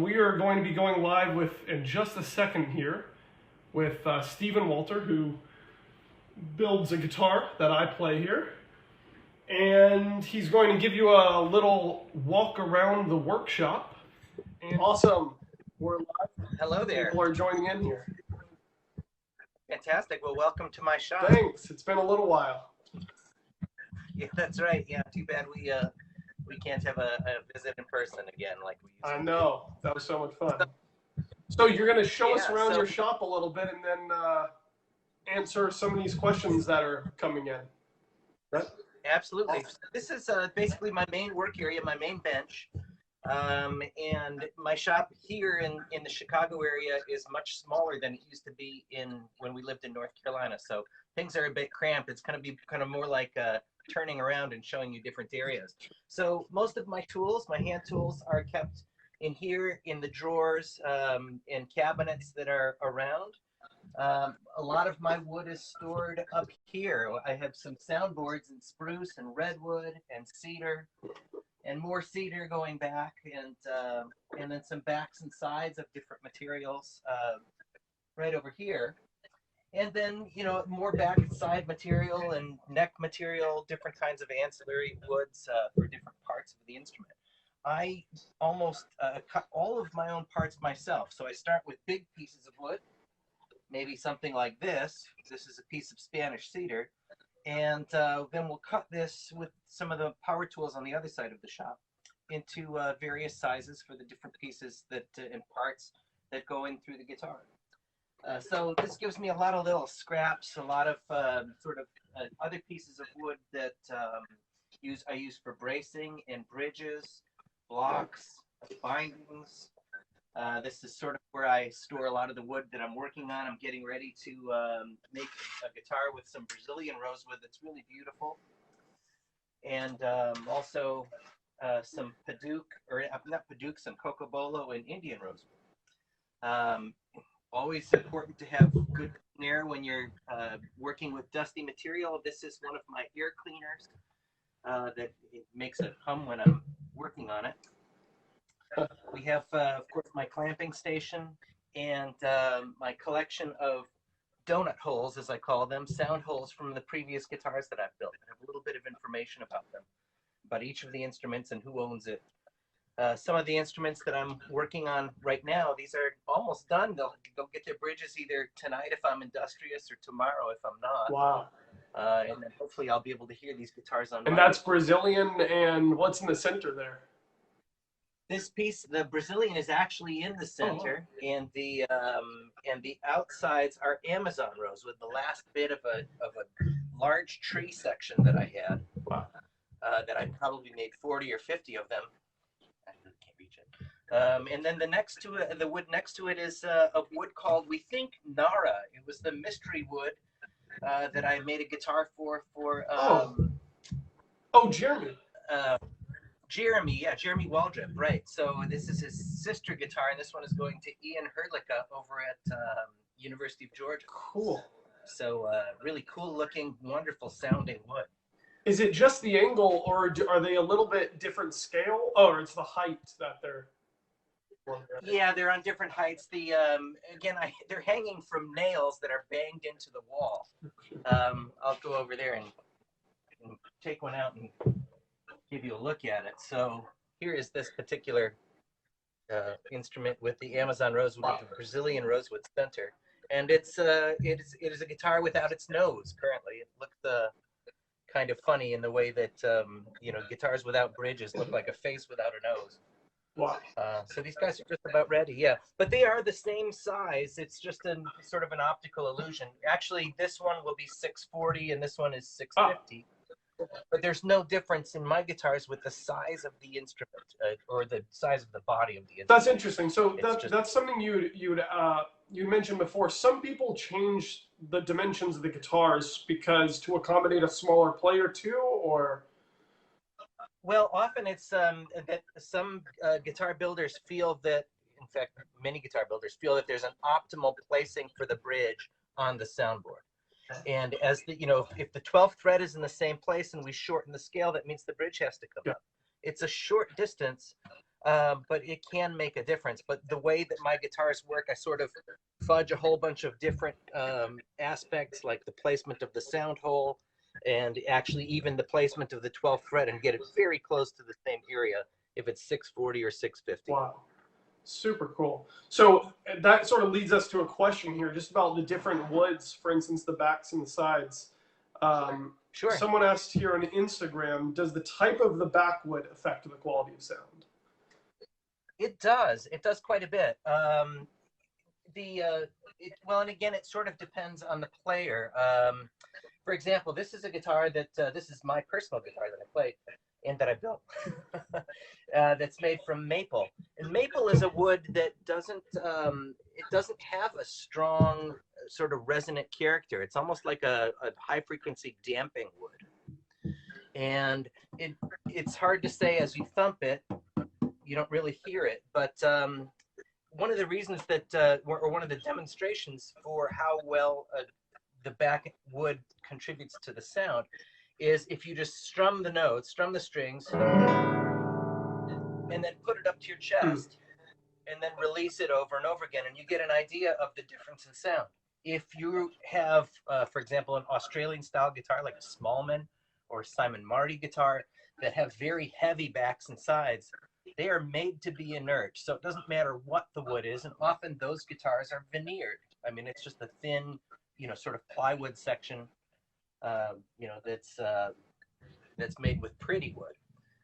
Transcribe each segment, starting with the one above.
We are going to be going live with, in just a second here, with Stephen Walter, who builds a guitar that I play here. And he's going to give you a little walk around the workshop. And awesome. We're live. Hello there. People are joining in here. Fantastic. Well, welcome to my shop. Thanks. It's been a little while. Yeah, that's right. Yeah, too bad we can't have a visit in person again like we used to. I know. That was so much fun. So you're going to show us around your shop a little bit and then answer some of these questions that are coming in. Right? Absolutely. This is basically my main work area, my main bench. And my shop here in the Chicago area is much smaller than it used to be when we lived in North Carolina. So things are a bit cramped. It's going to be kind of more like turning around and showing you different areas. So most of my tools, my hand tools, are kept in here in the drawers and cabinets that are around. A lot of my wood is stored up here. I have some soundboards in spruce and redwood and cedar, and more cedar going back, and then some backs and sides of different materials right over here. And then, you know, more back and side material and neck material, different kinds of ancillary woods for different parts of the instrument. I almost cut all of my own parts myself. So I start with big pieces of wood, maybe something like this. This is a piece of Spanish cedar. And then we'll cut this with some of the power tools on the other side of the shop into various sizes for the different pieces that and parts that go in through the guitar. So this gives me a lot of little scraps, a lot of other pieces of wood that I use for bracing and bridges, blocks, bindings. This is sort of where I store a lot of the wood that I'm working on. I'm getting ready to make a guitar with some Brazilian rosewood that's really beautiful. And also some Paduke, or not Paduke, some Cocobolo and Indian rosewood. Always important to have good air when you're working with dusty material. This is one of my ear cleaners that it makes a hum when I'm working on it. We have, of course, my clamping station and my collection of donut holes, as I call them, sound holes from the previous guitars that I've built. I have a little bit of information about them, about each of the instruments and who owns it. Some of the instruments that I'm working on right now, these are almost done. They'll get their bridges either tonight if I'm industrious or tomorrow if I'm not. Wow. And then hopefully I'll be able to hear these guitars on. And that's Brazilian, and what's in the center there? This piece, the Brazilian, is actually in the center, and the outsides are Amazon rosewood, the last bit of a large tree section that I had. Wow. That I probably made 40 or 50 of them. I really can't reach it. And then the wood next to it is a wood called, we think, Nara. It was the mystery wood that I made a guitar for. Jeremy. Jeremy Waldrop, right. So this is his sister guitar, and this one is going to Ian Herdlicka over at University of Georgia. Cool. So really cool looking, wonderful sounding wood. Is it just the angle, or are they a little bit different scale? Oh, or it's the height that they're... Yeah, they're on different heights. They're hanging from nails that are banged into the wall. I'll go over there and take one out and give you a look at it. So here is this particular instrument with the Amazon rosewood, with the Brazilian rosewood center, and it is a guitar without its nose currently. It looks kind of funny in the way that guitars without bridges look like a face without a nose. Wow. So these guys are just about ready, yeah. But they are the same size. It's just sort of an optical illusion. Actually, this one will be 640 and this one is 650. But there's no difference in my guitars with the size of the instrument or the size of the body of the instrument. That's interesting. So that's something you mentioned before. Some people change the dimensions of the guitars because to accommodate a smaller player too, or... Well, often it's that some guitar builders feel that, in fact, many guitar builders feel that there's an optimal placing for the bridge on the soundboard. And as if the 12th fret is in the same place and we shorten the scale, that means the bridge has to come up. It's a short distance, but it can make a difference. But the way that my guitars work, I sort of fudge a whole bunch of different aspects, like the placement of the sound hole, and actually even the placement of the 12th fret, and get it very close to the same area if it's 640 or 650. Wow. Super cool. So that sort of leads us to a question here, just about the different woods, for instance, the backs and the sides. Sure. Someone asked here on Instagram, does the type of the backwood affect the quality of sound? It does. It does quite a bit. Well, and again, it sort of depends on the player. For example, this is a guitar that this is my personal guitar that I play and that I built. That's made from maple, and maple is a wood that doesn't have a strong sort of resonant character. It's almost like a high frequency damping wood, and it's hard to say as you thump it. You don't really hear it, but one of the reasons that, or one of the demonstrations for how well the backwood contributes to the sound is if you just strum the notes, strum the strings, and then put it up to your chest, and then release it over and over again, and you get an idea of the difference in sound. If you have, for example, an Australian style guitar like a Smallman or Simon Marty guitar that have very heavy backs and sides, they are made to be inert, so it doesn't matter what the wood is, and often those guitars are veneered. I mean, it's just a thin, sort of plywood section, that's made with pretty wood.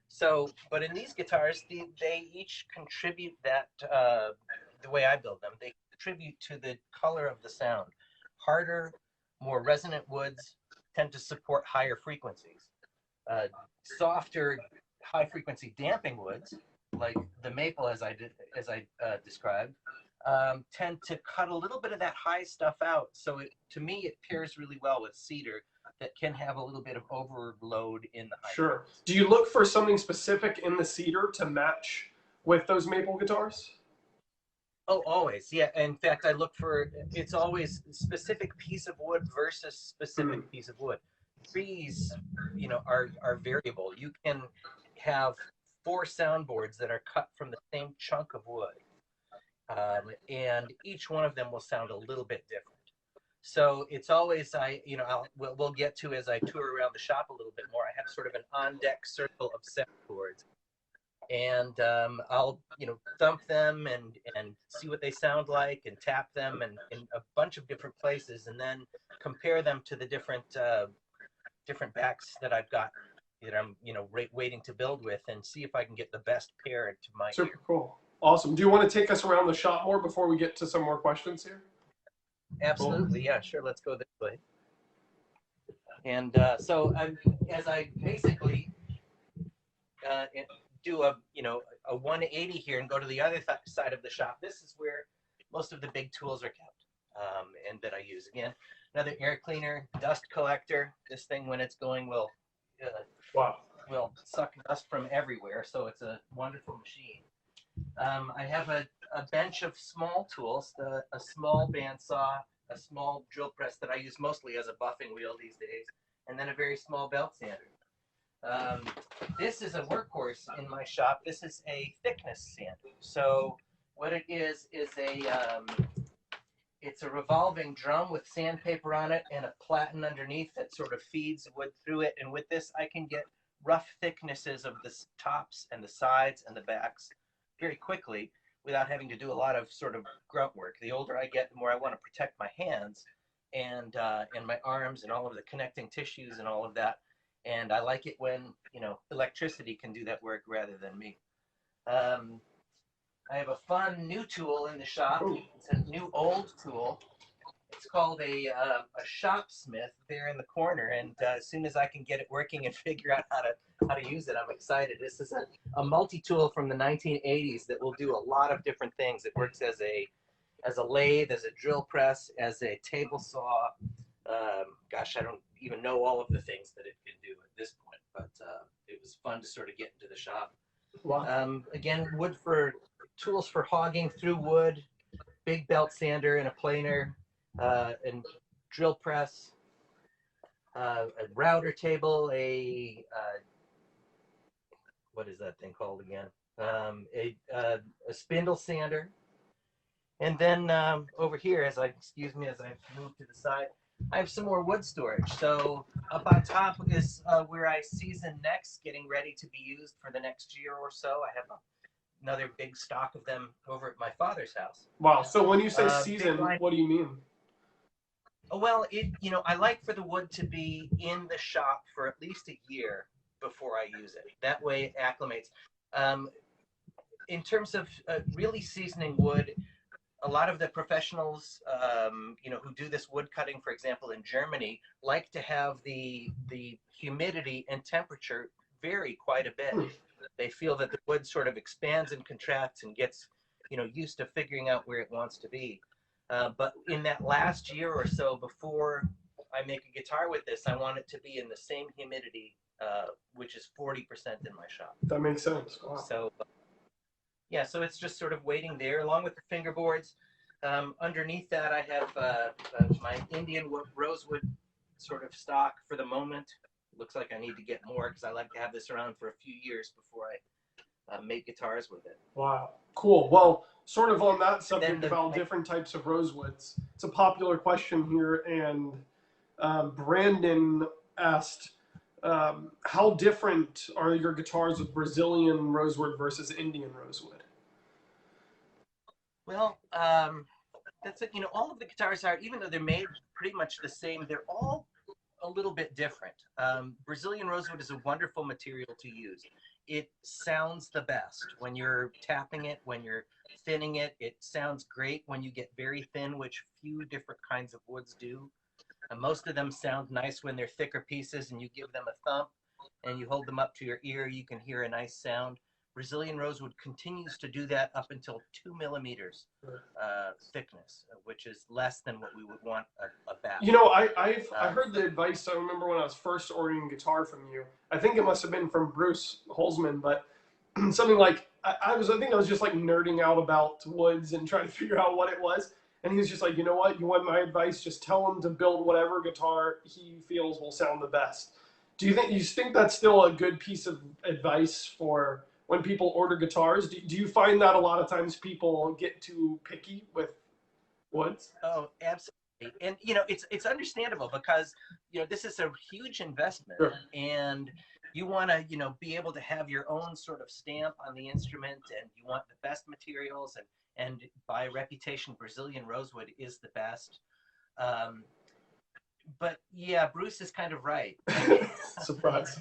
So, but in these guitars, they each contribute that, the way I build them, they contribute to the color of the sound. Harder, more resonant woods tend to support higher frequencies. Softer, high frequency damping woods, like the maple as I described, tend to cut a little bit of that high stuff out. So to me, it pairs really well with cedar that can have a little bit of overload in the high. Sure. Do you look for something specific in the cedar to match with those maple guitars? Oh, always. Yeah. In fact, I look for, it's always specific piece of wood versus specific piece of wood. Trees, are variable. You can have 4 soundboards that are cut from the same chunk of wood. And each one of them will sound a little bit different. So it's always, we'll get to as I tour around the shop a little bit more. I have sort of an on-deck circle of soundboards, and I'll thump them and see what they sound like, and tap them and in a bunch of different places, and then compare them to the different backs that I've got that I'm waiting to build with, and see if I can get the best pair to my Super ear. cool. Awesome. Do you want to take us around the shop more before we get to some more questions here? Absolutely. Yeah, sure. Let's go this way. And so as I basically do a 180 here and go to the other side of the shop, this is where most of the big tools are kept, and that I use. Again, another air cleaner, dust collector. This thing, when it's going, will suck dust from everywhere, so it's a wonderful machine. I have a bench of small tools, a small bandsaw, a small drill press that I use mostly as a buffing wheel these days, and then a very small belt sander. This is a workhorse in my shop. This is a thickness sander. So what it is it's a revolving drum with sandpaper on it and a platen underneath that sort of feeds wood through it. And with this, I can get rough thicknesses of the tops and the sides and the backs very quickly without having to do a lot of sort of grunt work. The older I get, the more I want to protect my hands and my arms and all of the connecting tissues and all of that. And I like it when, electricity can do that work rather than me. I have a fun new tool in the shop. It's a new old tool. It's called a shopsmith there in the corner. And as soon as I can get it working and figure out how to use it, I'm excited. This is a multi-tool from the 1980s that will do a lot of different things. It works as a lathe, as a drill press, as a table saw. Gosh, I don't even know all of the things that it can do at this point, but it was fun to sort of get into the shop. Wow. Again, tools for hogging through wood, big belt sander and a planer, and drill press, a router table, what is that thing called again? a spindle sander, and then over here, excuse me, as I move to the side, I have some more wood storage. So up on top is where I season next, getting ready to be used for the next year or so. I have another big stock of them over at my father's house. Wow. So when you say Big season, line. what do you mean? Well, I like for the wood to be in the shop for at least a year before I use it. That way it acclimates. In terms of really seasoning wood, a lot of the professionals, who do this wood cutting, for example, in Germany, like to have the humidity and temperature vary quite a bit. They feel that the wood sort of expands and contracts and gets, used to figuring out where it wants to be. But in that last year or so before I make a guitar with this, I want it to be in the same humidity, which is 40% in my shop. That makes sense. Wow. So yeah, so it's just sort of waiting there, along with the fingerboards. Underneath that, I have my Indian rosewood sort of stock for the moment. It looks like I need to get more because I like to have this around for a few years before I make guitars with it. Wow. Cool. Well, sort of on that subject about different types of rosewoods, it's a popular question here, and Brandon asked, how different are your guitars with Brazilian rosewood versus Indian rosewood? Well, that's it. All of the guitars are, even though they're made pretty much the same, they're all a little bit different. Brazilian rosewood is a wonderful material to use. It sounds the best when you're tapping it, when you're thinning it. It sounds great when you get very thin, which few different kinds of woods do. Most of them sound nice when they're thicker pieces and you give them a thump and you hold them up to your ear, you can hear a nice sound. Brazilian rosewood continues to do that up until 2 millimeters thickness, which is less than what we would want a bass. I heard the advice. I remember when I was first ordering a guitar from you. I think it must have been from Bruce Holzman, but something like I think I was just like nerding out about woods and trying to figure out what it was. And he was just like, you know what? You want my advice? Just tell him to build whatever guitar he feels will sound the best. Do you think that's still a good piece of advice for when people order guitars? Do you find that a lot of times people get too picky with woods? Oh, absolutely. And it's understandable because this is a huge investment, Sure. And you want to be able to have your own sort of stamp on the instrument, and you want the best materials, and by reputation, Brazilian rosewood is the best. But yeah, Bruce is kind of right. Surprise.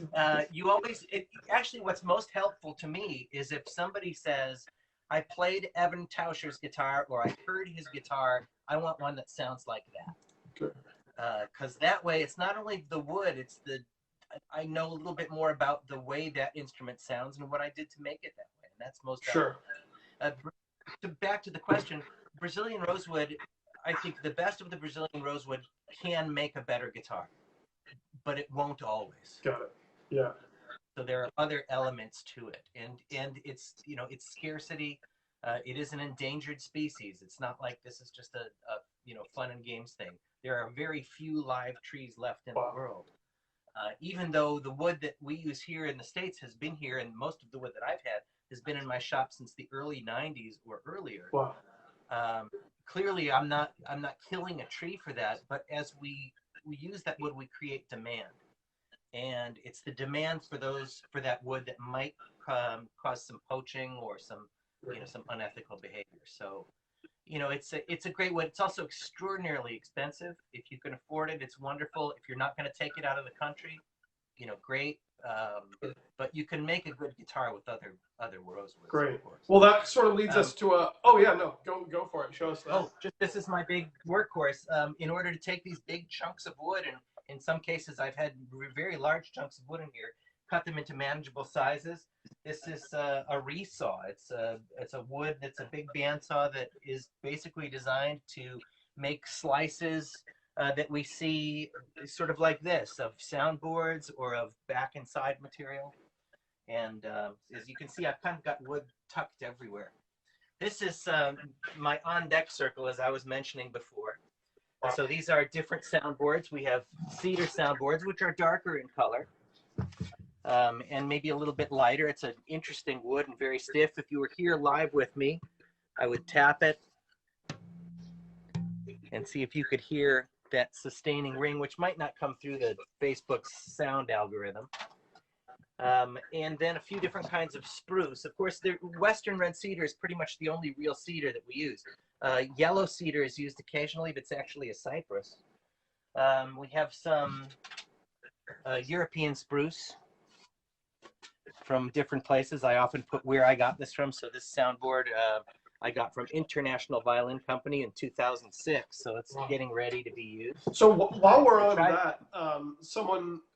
Actually, what's most helpful to me is if somebody says, I played evantaucher's guitar, or I heard his guitar, I want one that sounds like that. Good. Because that way, it's not only the wood, I know a little bit more about the way that instrument sounds and what I did to make it that way. And that's most sure. Back to the question, Brazilian rosewood, I think the best of the Brazilian rosewood can make a better guitar, but it won't always. Got it. Yeah. So there are other elements to it, and it's it's scarcity. It is an endangered species. It's not like this is just a fun and games thing. There are very few live trees left in the world. Even though the wood that we use here in the States has been here, and most of the wood that I've had has been in my shop since the early '90s or earlier. Wow. Clearly, I'm not killing a tree for that, but as we use that wood, we create demand, and it's the demand for that wood that might cause some poaching or some some unethical behavior. So it's a great wood. It's also extraordinarily expensive. If you can afford it, it's wonderful. If you're not going to take it out of the country, great. But you can make a good guitar with other rosewoods. Great. Of course. Well, that sort of leads us to a. Oh yeah, no, go for it. Show us that. Oh, this is my big workhorse. In order to take these big chunks of wood, and in some cases I've had very large chunks of wood in here, cut them into manageable sizes. This is a resaw. It's a wood that's a big bandsaw that is basically designed to make slices that we see sort of like this, of soundboards or of back and side material. And as you can see, I've kind of got wood tucked everywhere. This is my on-deck circle, as I was mentioning before. So these are different soundboards. We have cedar soundboards, which are darker in color. and maybe a little bit lighter. It's an interesting wood and very stiff. If you were here live with me, I would tap it and see if you could hear that sustaining ring, which might not come through the Facebook sound algorithm. And then a few different kinds of spruce. Of course, the Western red cedar is pretty much the only real cedar that we use. Yellow cedar is used occasionally, but it's actually a cypress. We have some European spruce from different places. I often put where I got this from. So this soundboard I got from International Violin Company in 2006. So it's getting ready to be used. So while we're on that,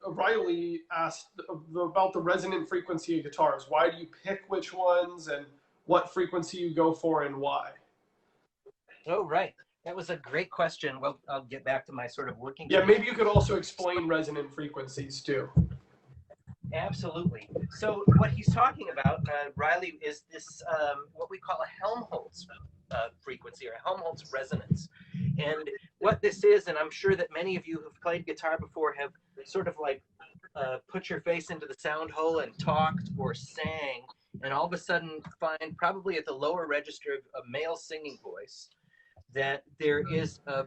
Riley asked about the resonant frequency of guitars. Why do you pick which ones and what frequency you go for and why? Oh, right. That was a great question. Well, I'll get back to my sort of working. Yeah, maybe you could also explain resonant frequencies too. Absolutely. So what he's talking about, Riley, is this what we call a Helmholtz frequency or a Helmholtz resonance. And what this is, and I'm sure that many of you who've played guitar before have sort of like put your face into the sound hole and talked or sang, and all of a sudden find probably at the lower register of a male singing voice that there is a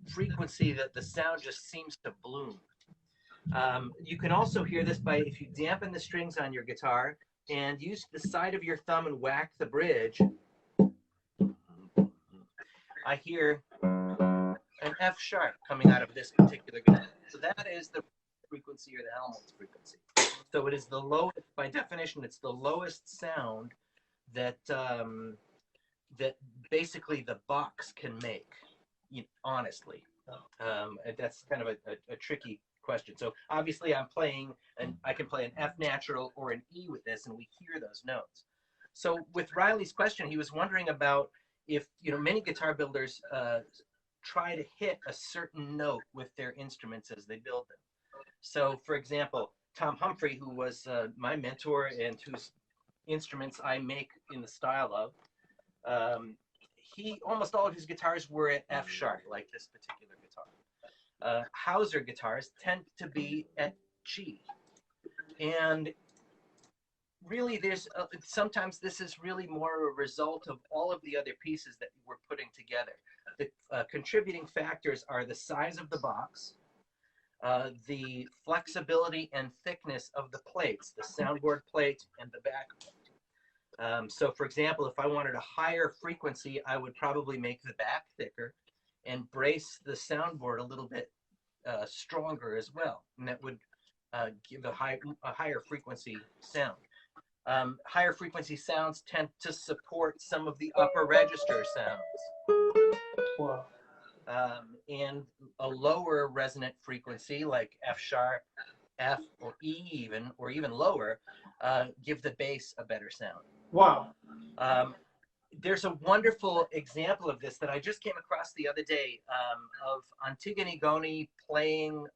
frequency that the sound just seems to bloom. You can also hear this by if you dampen the strings on your guitar and use the side of your thumb and whack the bridge. I hear an F sharp coming out of this particular guitar. So that is the frequency or the Helmholtz frequency. So it is the lowest, by definition, it's the lowest sound that that basically the box can make, honestly. That's kind of a tricky question. So obviously I'm playing, and I can play an F natural or an E with this, and we hear those notes. So with Riley's question, he was wondering about if, many guitar builders try to hit a certain note with their instruments as they build them. So for example, Tom Humphrey, who was my mentor and whose instruments I make in the style of, almost all of his guitars were at F sharp, like this particular guitar. Hauser guitars tend to be at G. And really sometimes this is really more a result of all of the other pieces that we're putting together. The contributing factors are the size of the box, the flexibility and thickness of the plates, the soundboard plate and the back plate. So for example, if I wanted a higher frequency, I would probably make the back thicker and brace the soundboard a little bit stronger as well. And that would give a higher frequency sound. Higher frequency sounds tend to support some of the upper register sounds. Wow. And a lower resonant frequency like F sharp, F or E even, or even lower, give the bass a better sound. Wow. There's a wonderful example of this that I just came across the other day of Antigone Goni playing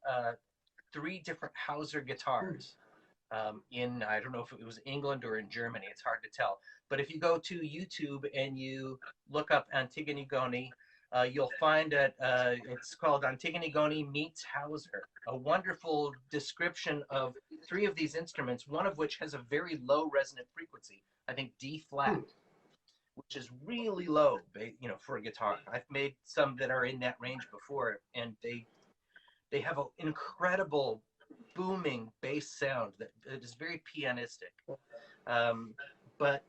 3 different Hauser guitars in, I don't know if it was England or in Germany, it's hard to tell. But if you go to YouTube and you look up Antigone Goni, you'll find that it's called Antigone Goni Meets Hauser, a wonderful description of 3 of these instruments, one of which has a very low resonant frequency, I think D flat, which is really low, for a guitar. I've made some that are in that range before, and they have an incredible booming bass sound that is very pianistic. But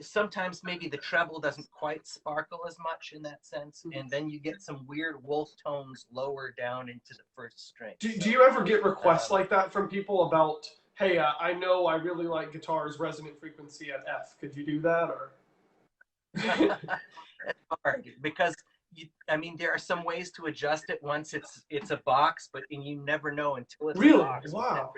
sometimes maybe the treble doesn't quite sparkle as much in that sense, and then you get some weird wolf tones lower down into the first string. Do you ever get requests like that from people about, hey, I know I really like guitars resonant frequency at F. Could you do that? Or it's hard because there are some ways to adjust it once it's a box, and you never know until it's really? A box. Wow.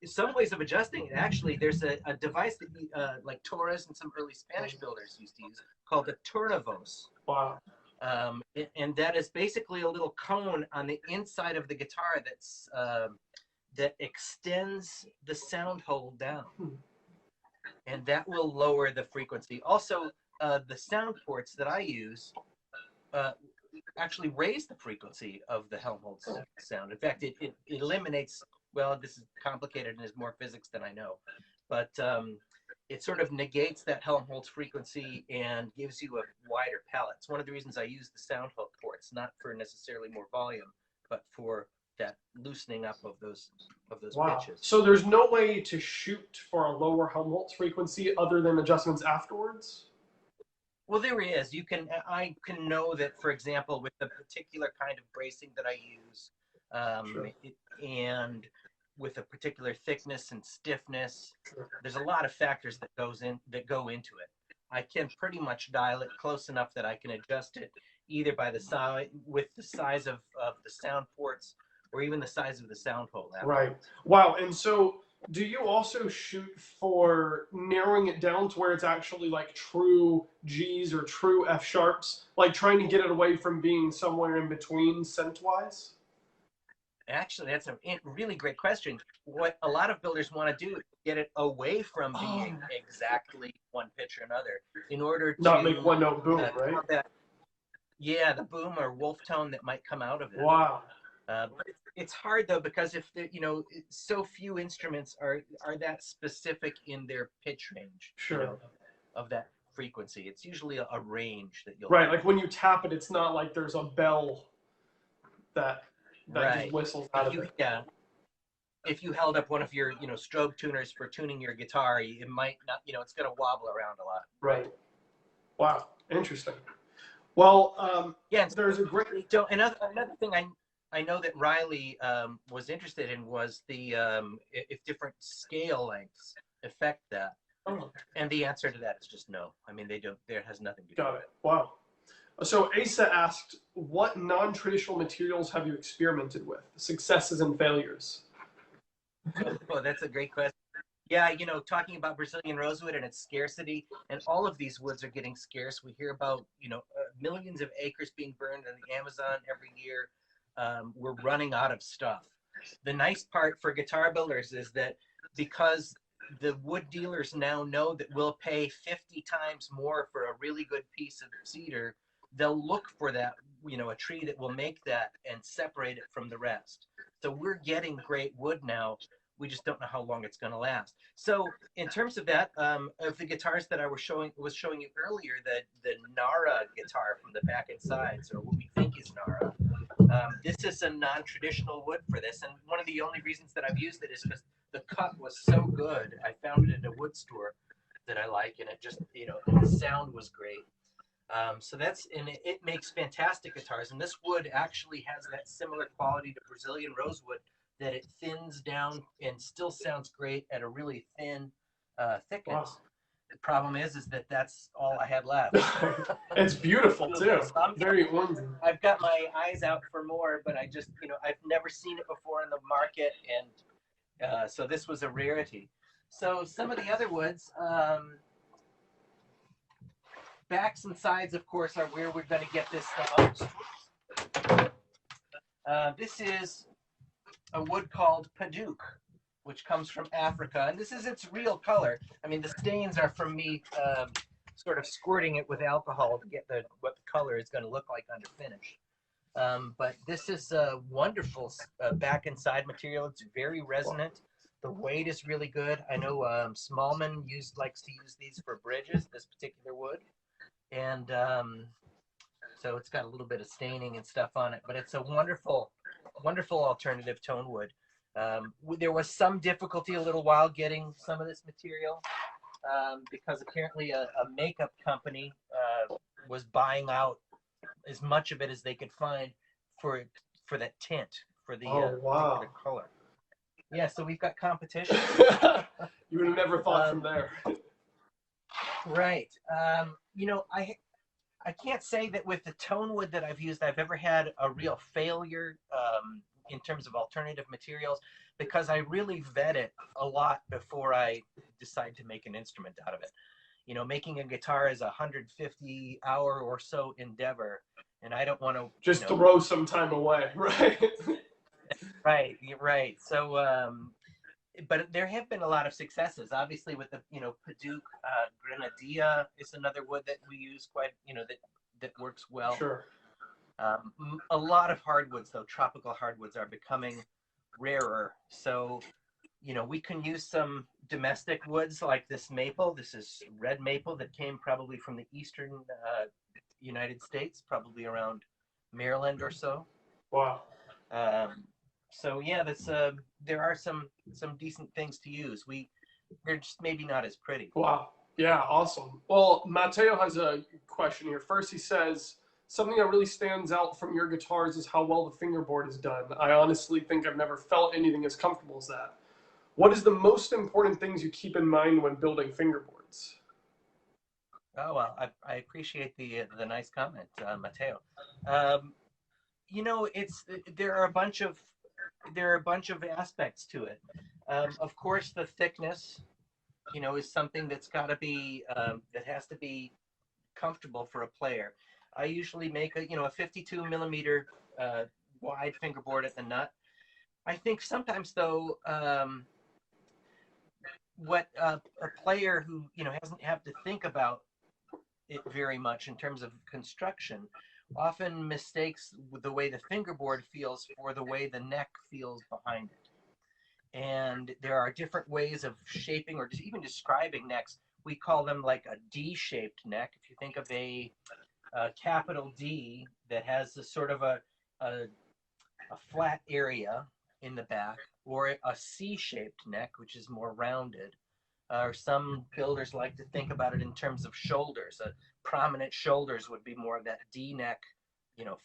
Some ways of adjusting it, actually, there's a device that like Torres and some early Spanish builders used to use called a turnavoz. Wow. And that is basically a little cone on the inside of the guitar that extends the sound hole down. And that will lower the frequency. Also, the sound ports that I use actually raise the frequency of the Helmholtz sound. In fact, it eliminates well, this is complicated and is more physics than I know, but it sort of negates that Helmholtz frequency and gives you a wider palette. It's one of the reasons I use the sound hook ports, not for necessarily more volume, but for that loosening up of those Wow. pitches. So there's no way to shoot for a lower Helmholtz frequency other than adjustments afterwards? Well, there is. I can know that, for example, with the particular kind of bracing that I use, Sure. and with a particular thickness and stiffness, Sure. there's a lot of factors that go into it. I can pretty much dial it close enough that I can adjust it either by the size, with the size of the sound ports, or even the size of the sound hole. Right. Wow. And so do you also shoot for narrowing it down to where it's actually like true G's or true F sharps, like trying to get it away from being somewhere in between scent-wise? Actually, that's a really great question. What a lot of builders want to do is get it away from being exactly one pitch or another in order to Not make one note boom, right? Yeah, the boom or wolf tone that might come out of it. Wow. But it's hard though, because if so few instruments are that specific in their pitch range, Sure. of that frequency. It's usually a range that you'll Right, like when you tap it, it's not like there's a bell that just whistles out of it. Yeah. If you held up one of your, strobe tuners for tuning your guitar, it might not, it's going to wobble around a lot. Right. Wow. Interesting. Well, yeah. There's a great. Another thing I know that Riley was interested in was the if different scale lengths affect that. Oh. And the answer to that is just no. I mean, they don't. There has nothing to do. Got it. Wow. So Asa asked, what non-traditional materials have you experimented with? Successes and failures? Oh, that's a great question. Yeah, talking about Brazilian rosewood and its scarcity, and all of these woods are getting scarce. We hear about, millions of acres being burned in the Amazon every year. We're running out of stuff. The nice part for guitar builders is that because the wood dealers now know that we'll pay 50 times more for a really good piece of cedar, they'll look for that, a tree that will make that and separate it from the rest. So we're getting great wood now. We just don't know how long it's going to last. So in terms of that, of the guitars that I was showing you earlier, the Nara guitar from the back and sides, or what we think is Nara, this is a non-traditional wood for this. And one of the only reasons that I've used it is because the cut was so good. I found it at a wood store that I like, and it just, the sound was great. So it makes fantastic guitars. And this wood actually has that similar quality to Brazilian rosewood, that it thins down and still sounds great at a really thin thickness. Wow. The problem is that that's all I had left. It's beautiful too. Very ornate. I've got my eyes out for more, but I just, I've never seen it before in the market, and so this was a rarity. So some of the other woods, backs and sides, of course, are where we're going to get this the most. This is a wood called Paduk, which comes from Africa, and this is its real color. I mean, the stains are from me sort of squirting it with alcohol to get what the color is going to look like under finish. But this is a wonderful back and side material. It's very resonant. The weight is really good. I know Smallman likes to use these for bridges, this particular wood, and so it's got a little bit of staining and stuff on it, but it's a wonderful alternative tone wood. There was some difficulty a little while getting some of this material because apparently a makeup company was buying out as much of it as they could find for that tint, for the particular color. Yeah, so we've got competition. You would have never thought from there. Right. I can't say that with the tone wood that I've used, I've ever had a real failure in terms of alternative materials, because I really vet it a lot before I decide to make an instrument out of it. Making a guitar is a 150-hour or so endeavor, and I don't want to just throw some time away, right? Right. So, but there have been a lot of successes, obviously, with the Paduk. Grenadilla is another wood that we use quite, that works well. Sure. A lot of hardwoods, though, tropical hardwoods, are becoming rarer. So, you know, we can use some domestic woods like this maple. This is red maple that came probably from the eastern United States, probably around Maryland or so. Wow. So yeah, that's there are some decent things to use. They're just maybe not as pretty. Wow. Yeah, awesome. Well, Matteo has a question here. First, he says, something that really stands out from your guitars is how well the fingerboard is done. I honestly think I've never felt anything as comfortable as that. What is the most important things you keep in mind when building fingerboards? Oh well, I appreciate the nice comment, Matteo. Um, you know, it's there are a bunch of aspects to it. Of course, the thickness, you know, is something that's got to be that has to be comfortable for a player. I usually make a 52 millimeter wide fingerboard at the nut. I think sometimes though, what a player who hasn't have to think about it very much in terms of construction often mistakes the way the fingerboard feels for the way the neck feels behind it. And there are different ways of shaping or just even describing necks. We call them like a D-shaped neck. If you think of a capital D that has a sort of a flat area in the back, or a C-shaped neck, which is more rounded. Or some builders like to think about it in terms of shoulders. Prominent shoulders would be more of that D neck,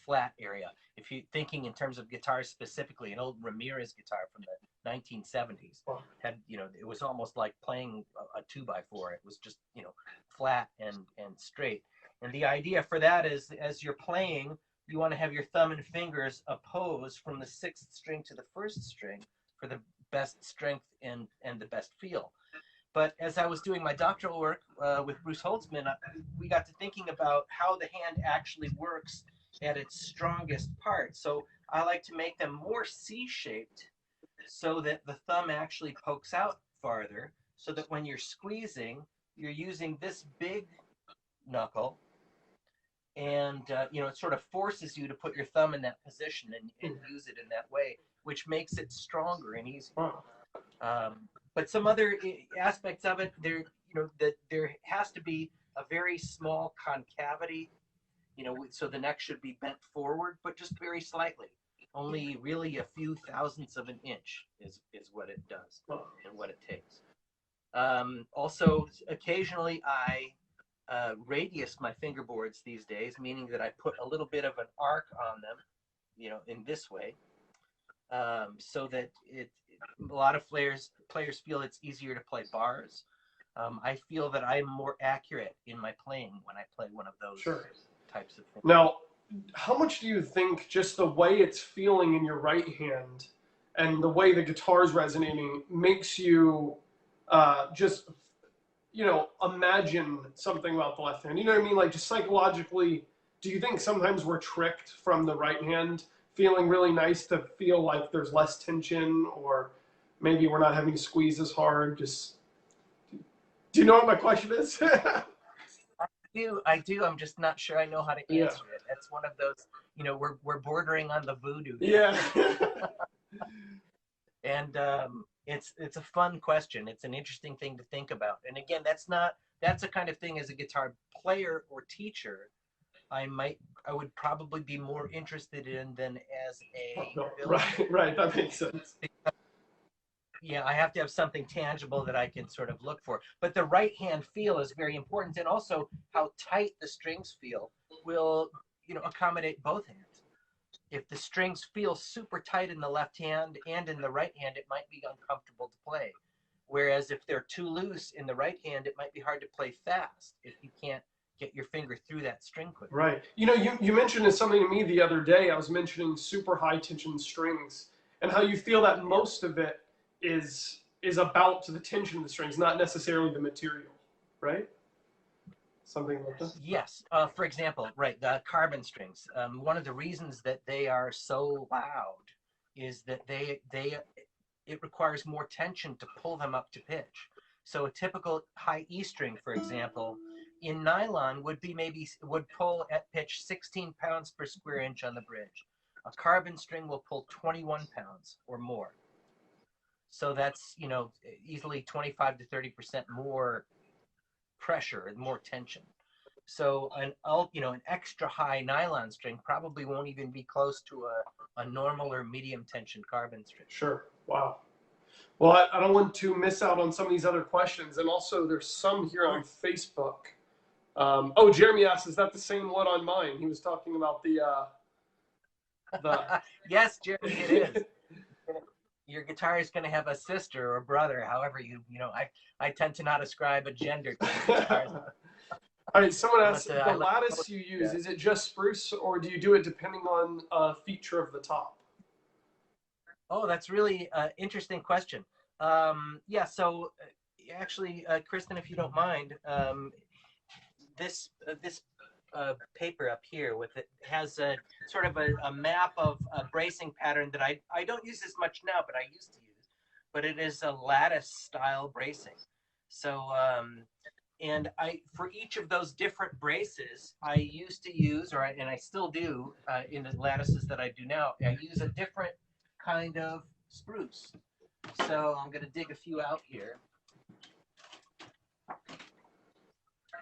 flat area. If you're thinking in terms of guitars specifically, an old Ramirez guitar from the 1970s had, it was almost like playing a 2x4. It was just, flat and straight. And the idea for that is, as you're playing, you want to have your thumb and fingers opposed from the 6th string to the 1st string for the best strength and the best feel. But as I was doing my doctoral work with Bruce Holtzman, we got to thinking about how the hand actually works at its strongest part. So I like to make them more C-shaped so that the thumb actually pokes out farther, so that when you're squeezing, you're using this big knuckle, and it sort of forces you to put your thumb in that position and use it in that way, which makes it stronger and easier. But some other aspects of it, that there has to be a very small concavity, so the neck should be bent forward, but just very slightly. Only really a few thousandths of an inch is what it does and what it takes. Also, occasionally I radius my fingerboards these days, meaning that I put a little bit of an arc on them, in this way, so that a lot of players feel it's easier to play bars. I feel that I'm more accurate in my playing when I play one of those types of things. Now, how much do you think just the way it's feeling in your right hand and the way the guitar's resonating makes you just, imagine something about the left hand? You know what I mean? Like, just psychologically, do you think sometimes we're tricked from the right hand feeling really nice to feel like there's less tension, or maybe we're not having to squeeze as hard? Just, do you know what my question is? I do. I'm just not sure I know how to answer it. That's one of those, we're bordering on the voodoo. Yeah. And it's a fun question. It's an interesting thing to think about. And again, that's a kind of thing as a guitar player or teacher I would probably be more interested in than as a builder. Right, that makes sense. Yeah, I have to have something tangible that I can sort of look for. But the right hand feel is very important, and also how tight the strings feel will, accommodate both hands. If the strings feel super tight in the left hand and in the right hand, it might be uncomfortable to play. Whereas if they're too loose in the right hand, it might be hard to play fast if you can't get your finger through that string quickly. Right. You mentioned something to me the other day. I was mentioning super high tension strings and how you feel that most of it is about the tension of the strings, not necessarily the material, right? Something like that. Yes. For example, right, the carbon strings. One of the reasons that they are so loud is that it requires more tension to pull them up to pitch. So a typical high E string, for example, in nylon would pull at pitch 16 pounds per square inch on the bridge. A carbon string will pull 21 pounds or more. So that's, you know, easily 25 to 30% more pressure and more tension. So an extra high nylon string probably won't even be close to a normal or medium tension carbon string. Sure. Wow. Well, I don't want to miss out on some of these other questions. And also, there's some here on Facebook. Oh, Jeremy asked, is that the same one on mine? He was talking about the Yes, Jeremy, it is. Your guitar is going to have a sister or brother, however I tend to not ascribe a gender to the guitars. All right, someone asked, But, the lattice you use, is it just spruce or do you do it depending on a feature of the top? Oh, that's really interesting question. Yeah, so actually, Kristen, if you don't mind, this paper up here with it has a sort of a map of a bracing pattern that I don't use as much now, but I used to use. But it is a lattice style bracing. So and for each of those different braces, I used to use, and I still do in the lattices that I do now, I use a different kind of spruce. So I'm going to dig a few out here.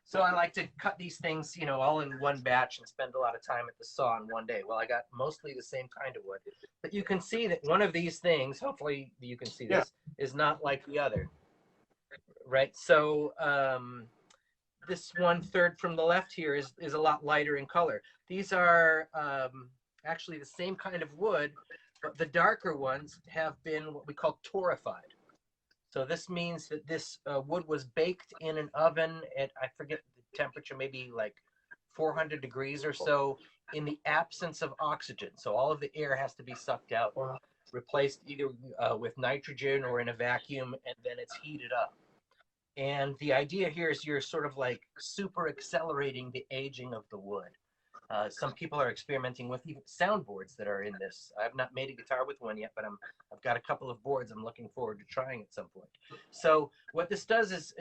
So I like to cut these things, all in one batch and spend a lot of time at the saw in one day. Well, I got mostly the same kind of wood. But you can see that one of these things, hopefully you can see this, is not like the other. Right? So this 1/3 from the left here is a lot lighter in color. These are actually the same kind of wood, but the darker ones have been what we call torrified. So this means that this wood was baked in an oven at, I forget the temperature, maybe like 400 degrees or so, in the absence of oxygen. So all of the air has to be sucked out, replaced either with nitrogen or in a vacuum, and then it's heated up. And the idea here is you're sort of like super accelerating the aging of the wood. Some people are experimenting with even soundboards that are in this. I've not made a guitar with one yet, but I've got a couple of boards I'm looking forward to trying at some point. So what this does is,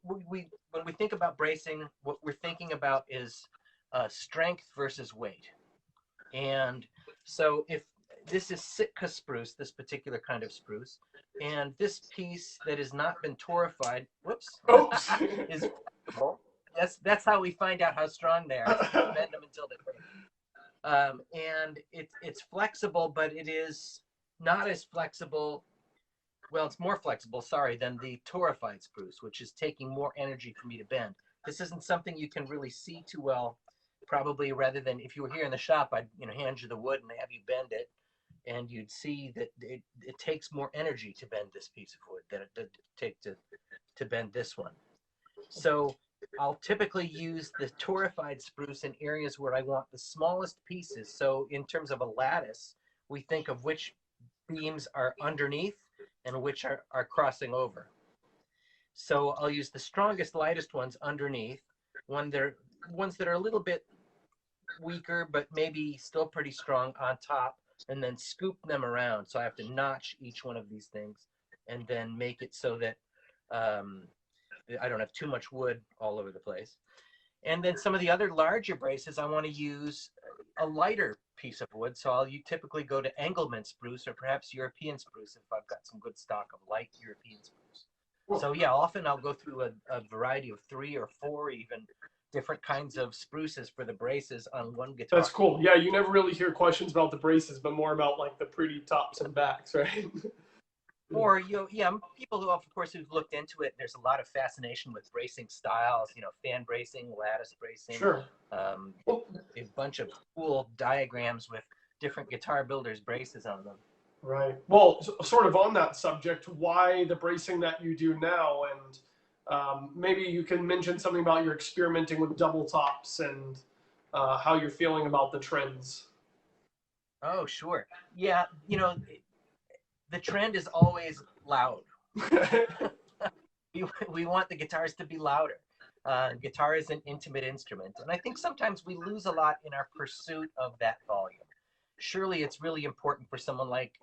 when we think about bracing, what we're thinking about is strength versus weight. And so if this is Sitka spruce, this particular kind of spruce, and this piece that has not been torrified, whoops, is flexible. That's how we find out how strong they are. So we bend them until they break. And it's flexible, but it is not as flexible. Well, it's more flexible, sorry, than the torrified spruce, which is taking more energy for me to bend. This isn't something you can really see too well, probably, rather than if you were here in the shop, I'd hand you the wood and have you bend it, and you'd see that it takes more energy to bend this piece of wood than it did take to bend this one. So I'll typically use the torrified spruce in areas where I want the smallest pieces. So in terms of a lattice, we think of which beams are underneath and which are crossing over. So I'll use the strongest, lightest ones underneath, ones that are a little bit weaker, but maybe still pretty strong on top, and then scoop them around. So I have to notch each one of these things and then make it so that I don't have too much wood all over the place. And then some of the other larger braces, I want to use a lighter piece of wood. So I'll typically go to Engelmann spruce or perhaps European spruce if I've got some good stock of light European spruce. So yeah, often I'll go through a variety of 3 or 4 even different kinds of spruces for the braces on one guitar. That's cool. Yeah, you never really hear questions about the braces, but more about like the pretty tops and backs, right? Or people who, of course, who've looked into it. There's a lot of fascination with bracing styles. Fan bracing, lattice bracing. Sure. A bunch of cool diagrams with different guitar builders' braces on them. Right. Well, sort of on that subject, why the bracing that you do now, and maybe you can mention something about your experimenting with double tops and how you're feeling about the trends. Oh, sure. Yeah, the trend is always loud. We want the guitars to be louder. Guitar is an intimate instrument, and I think sometimes we lose a lot in our pursuit of that volume. Surely it's really important for someone like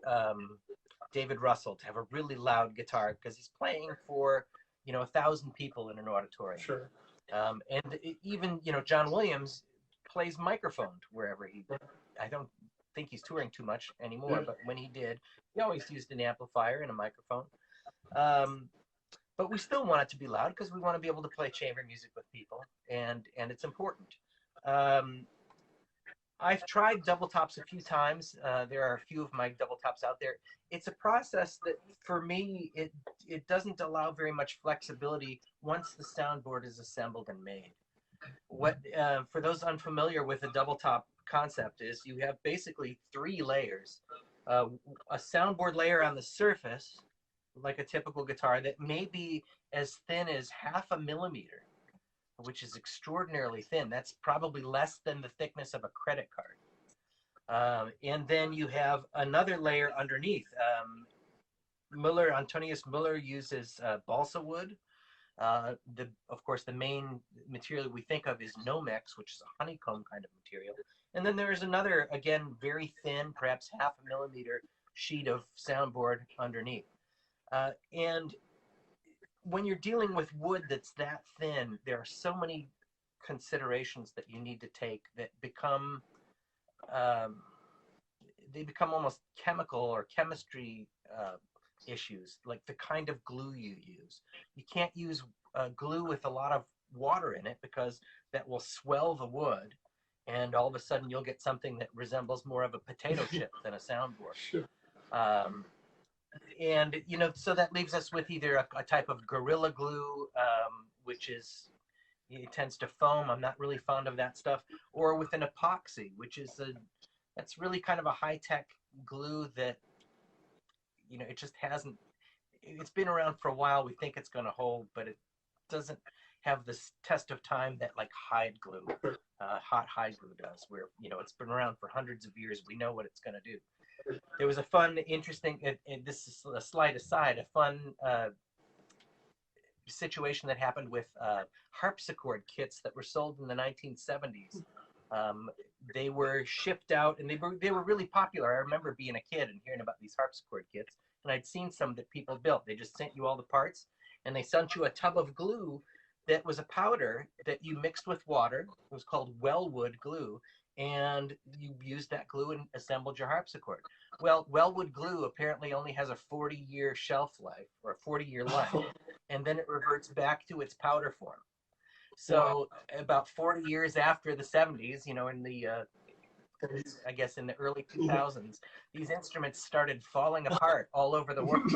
David Russell to have a really loud guitar because he's playing for 1,000 people in an auditorium. Sure. And even John Williams plays microphoned wherever he. I don't think he's touring too much anymore, but when he did, he always used an amplifier and a microphone. But we still want it to be loud because we want to be able to play chamber music with people, and it's important. I've tried double tops a few times. There are a few of my double tops out there. It's a process that, for me, it doesn't allow very much flexibility once the soundboard is assembled and made. What for those unfamiliar with the double top concept is you have basically 3 layers. A soundboard layer on the surface, like a typical guitar, that may be as thin as 0.5 millimeter, which is extraordinarily thin. That's probably less than the thickness of a credit card. And then you have another layer underneath. Antonius Müller uses balsa wood. Of course, the main material we think of is Nomex, which is a honeycomb kind of material. And then there is another, again, very thin, perhaps 0.5 millimeter sheet of soundboard underneath. And when you're dealing with wood that's that thin, there are so many considerations that you need to take that become they become almost chemical or chemistry issues, like the kind of glue you use. You can't use glue with a lot of water in it because that will swell the wood, and all of a sudden you'll get something that resembles more of a potato chip than a soundboard. Sure. And, you know, so that leaves us with either a type of Gorilla Glue, which is, it tends to foam. I'm not really fond of that stuff. Or with an epoxy, which is that's really kind of a high-tech glue that, you know, it just hasn't, it's been around for a while. We think it's going to hold, but it doesn't have this test of time that like hide glue, hot hide glue does, where, you know, it's been around for hundreds of years. We know what it's going to do. There was a fun, interesting, and this is a slight aside, a fun situation that happened with harpsichord kits that were sold in the 1970s. They were shipped out, and they were really popular. I remember being a kid and hearing about these harpsichord kits, and I'd seen some that people built. They just sent you all the parts, and they sent you a tub of glue that was a powder that you mixed with water. It was called Wellwood glue, and you used that glue and assembled your harpsichord. Well, Wellwood glue apparently only has a 40-year shelf life, or a 40-year life, and then it reverts back to its powder form. So about 40 years after the 70s, you know, in the, I guess in the early 2000s, these instruments started falling apart all over the world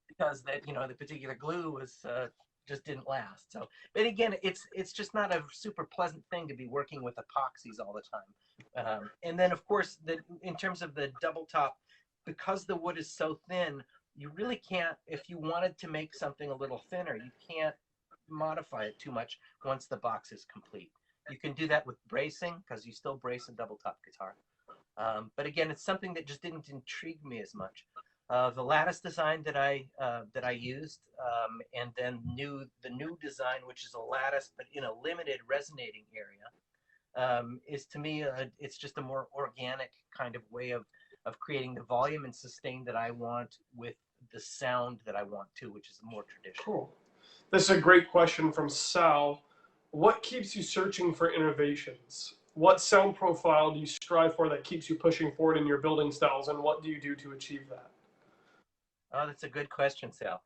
because that, you know, the particular glue was just didn't last. So, but again, it's just not a super pleasant thing to be working with epoxies all the time. And then, of course, in terms of the double top, because the wood is so thin, you really can't, if you wanted to make something a little thinner, you can't modify it too much once the box is complete. You can do that with bracing, because you still brace a double top guitar. But again, it's something that just didn't intrigue me as much. The lattice design that I used, and then the new design, which is a lattice but in a limited resonating area, is to me it's just a more organic kind of way of creating the volume and sustain that I want with the sound that I want to, which is more traditional. Cool. This is a great question from Sal. What keeps you searching for innovations? What sound profile do you strive for that keeps you pushing forward in your building styles, and what do you do to achieve that? Oh, that's a good question, Sal.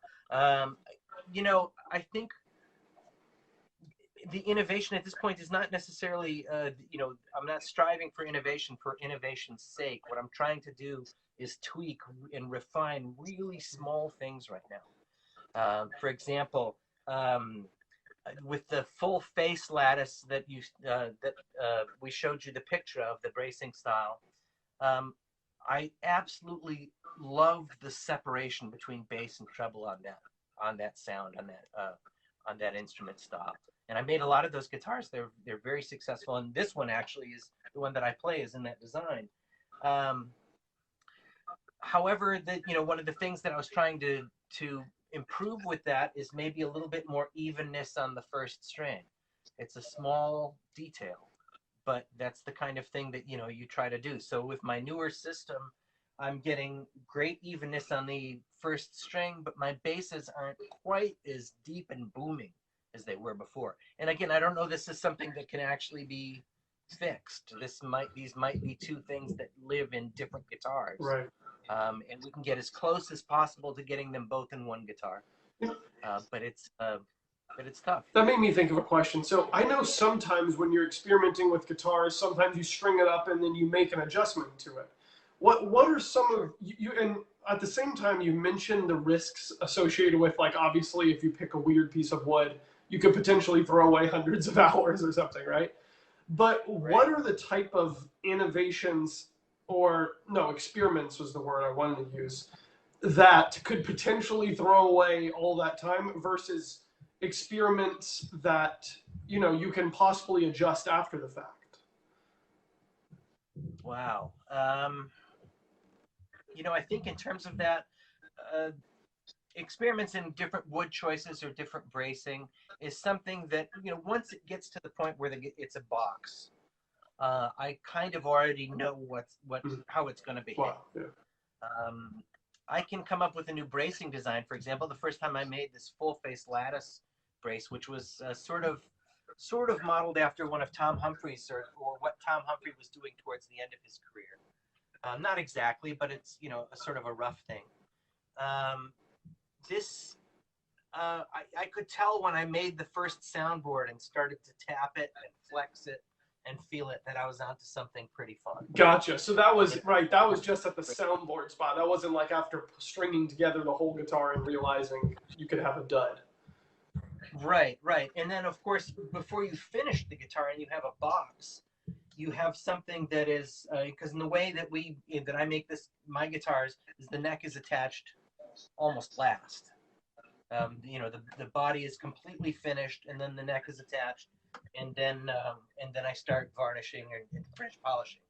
You know, I think the innovation at this point is not necessarily, you know, I'm not striving for innovation's sake. What I'm trying to do is tweak and refine really small things right now. For example, with the full face lattice that we showed you the picture of, the bracing style, I absolutely love the separation between bass and treble on that sound, on that instrument style. And I made a lot of those guitars. They're very successful, and this one actually is the one that I play is in that design. However, you know, one of the things that I was trying to improve with that is maybe a little bit more evenness on the first string. It's a small detail, but that's the kind of thing that, you know, you try to do. So with my newer system, I'm getting great evenness on the first string, but my basses aren't quite as deep and booming as they were before. And again, I don't know this is something that can actually be fixed. These might be two things that live in different guitars. Right. And we can get as close as possible to getting them both in one guitar. But it's tough. That made me think of a question. So I know sometimes when you're experimenting with guitars, sometimes you string it up and then you make an adjustment to it. What are some of you, and at the same time you mentioned the risks associated with, like, obviously if you pick a weird piece of wood, you could potentially throw away hundreds of hours or something, right? But what are the type of innovations, or no, experiments was the word I wanted to use, that could potentially throw away all that time versus experiments that, you know, you can possibly adjust after the fact? Wow. You know, I think in terms of that, uh, experiments in different wood choices or different bracing is something that, you know, once it gets to the point where it's a box, I kind of already know how it's going to behave. Wow. Yeah. I can come up with a new bracing design. For example, the first time I made this full face lattice brace, which was sort of modeled after one of Tom Humphrey's, or what Tom Humphrey was doing towards the end of his career. Not exactly, but it's, you know, a sort of a rough thing. I could tell when I made the first soundboard and started to tap it and flex it and feel it that I was onto something pretty fun. Gotcha. So that was right. That was just at the soundboard spot. That wasn't like after stringing together the whole guitar and realizing you could have a dud. Right, right. And then, of course, before you finish the guitar and you have a box, you have something that is, because in the way that I make my guitars, is the neck is attached almost last. You know, the body is completely finished, and then the neck is attached, and then I start varnishing and finish polishing.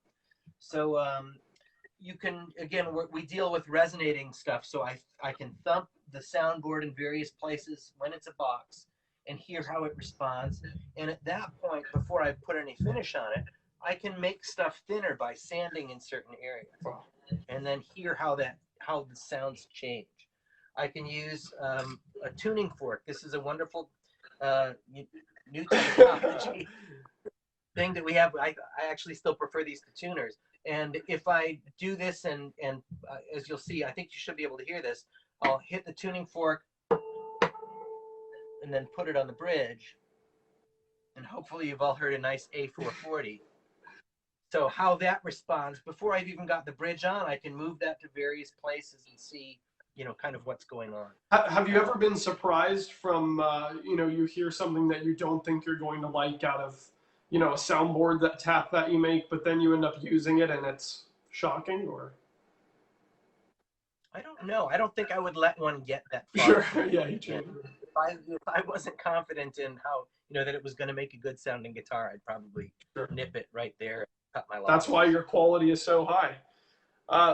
So you can, again, we deal with resonating stuff, so I can thump the soundboard in various places when it's a box and hear how it responds. And at that point, before I put any finish on it, I can make stuff thinner by sanding in certain areas, and then hear how the sounds change. I can use a tuning fork. This is a wonderful new technology thing that we have. I actually still prefer these to tuners. And if I do this, and as you'll see, I think you should be able to hear this, I'll hit the tuning fork and then put it on the bridge. And hopefully you've all heard a nice A440. So how that responds, before I've even got the bridge on, I can move that to various places and see, you know, kind of what's going on. Have you ever been surprised from, you know, you hear something that you don't think you're going to like out of, you know, a soundboard that you make, but then you end up using it and it's shocking? Or I don't know. I don't think I would let one get that far. Sure. Yeah, you change. If I wasn't confident in how, you know, that it was going to make a good sounding guitar, I'd probably nip it right there and cut my losses. That's why your quality is so high.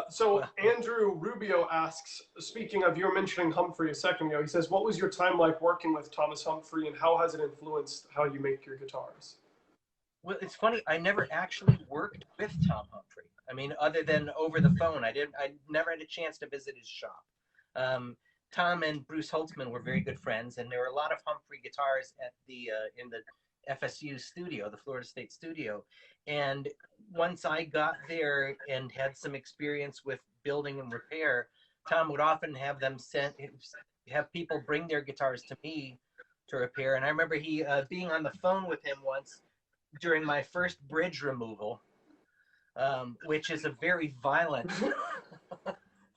So Andrew Rubio asks, speaking of, you were mentioning Humphrey a second ago, he says, what was your time like working with Thomas Humphrey, and how has it influenced how you make your guitars? Well, it's funny. I never actually worked with Tom Humphrey. I mean, other than over the phone, I never had a chance to visit his shop. Tom and Bruce Holtzman were very good friends, and there were a lot of Humphrey guitars at in the FSU studio, the Florida State studio. And once I got there and had some experience with building and repair, Tom would often have people bring their guitars to me to repair. And I remember he being on the phone with him once during my first bridge removal, which is a very violent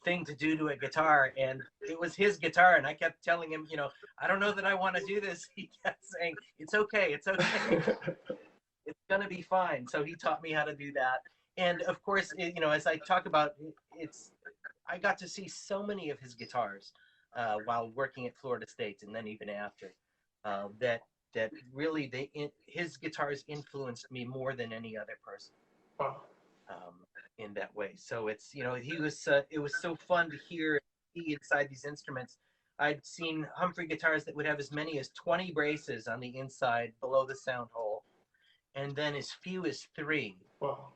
thing to do to a guitar, and it was his guitar, and I kept telling him, you know, I don't know that I want to do this. He kept saying, it's okay, it's gonna be fine. So he taught me how to do that. And of course, you know, as I talk about, I got to see so many of his guitars while working at Florida State, and then even after, that really his guitars influenced me more than any other person. In that way. So it's, you know, it was so fun to hear inside these instruments. I'd seen Humphrey guitars that would have as many as 20 braces on the inside below the sound hole, and then as few as 3. Wow.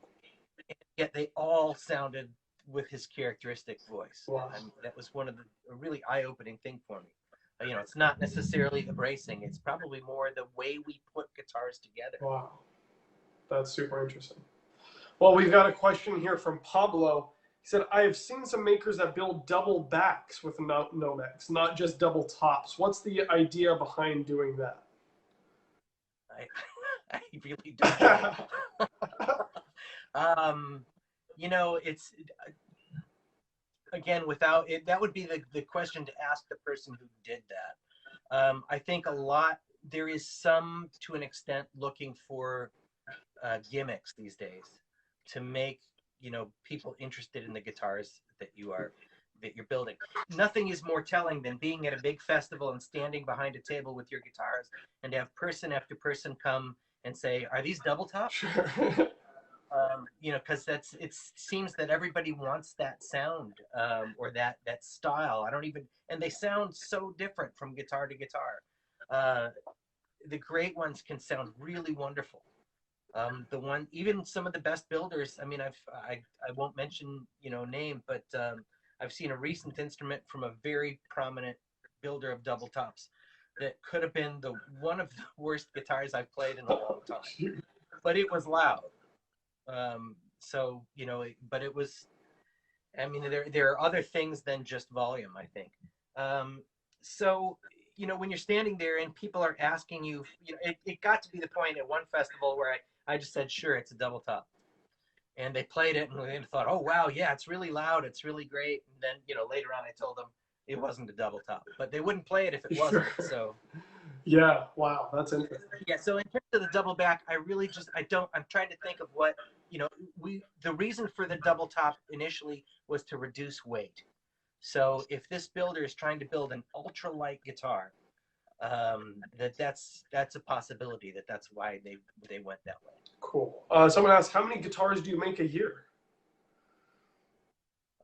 And yet they all sounded with his characteristic voice. Wow. And that was a really eye-opening thing for me. You know, it's not necessarily the bracing, it's probably more the way we put guitars together. Wow. That's super interesting. Well, we've got a question here from Pablo. He said, I have seen some makers that build double backs with Nomex, not just double tops. What's the idea behind doing that? I really don't know. You know, it's again without it. That would be the question to ask the person who did that. I think there is some to an extent looking for gimmicks these days to make people interested in the guitars that you're building. Nothing is more telling than being at a big festival and standing behind a table with your guitars and have person after person come and say, "Are these double tops?" Sure. Because it seems that everybody wants that sound or that style. And they sound so different from guitar to guitar. The great ones can sound really wonderful. Even some of the best builders. I mean, I won't mention name, but I've seen a recent instrument from a very prominent builder of double tops that could have been one of the worst guitars I've played in a long time, but it was loud. But it was. I mean, there are other things than just volume, I think. When you're standing there and people are asking you, it got to be the point at one festival where I just said, sure, it's a double top. And they played it and they thought, oh, wow, yeah, it's really loud. It's really great. And then, later on I told them it wasn't a double top, but they wouldn't play it if it wasn't. Sure. So. Yeah, wow, that's interesting. Yeah, so in terms of the double back, I'm trying to think of what, the reason for the double top initially was to reduce weight. So if this builder is trying to build an ultra light guitar, that's a possibility that's why they went that way. Cool. Someone asked, how many guitars do you make a year?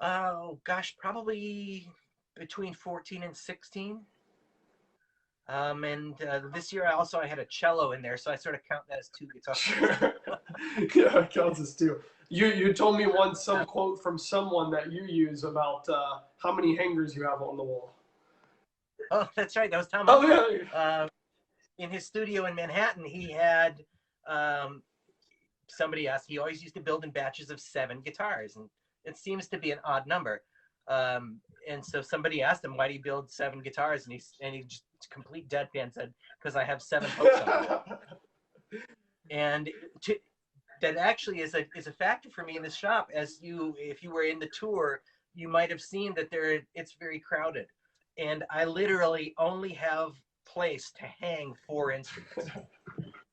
Oh gosh, probably between 14 and 16. This year I had a cello in there, so I sort of count that as two guitars. Sure. Yeah, it counts as two. You told me once some quote from someone that you use about how many hangers you have on the wall. Oh, that's right. That was Tom. Oh, yeah. In his studio in Manhattan, he had somebody asked. He always used to build in batches of 7 guitars, and it seems to be an odd number. And so somebody asked him, "Why do you build 7 guitars?" And he just complete deadpan said, "Because I have 7 hooks on the wall." And that actually is a factor for me in this shop. If you were in the tour, you might have seen that it's very crowded, and I literally only have place to hang 4 instruments.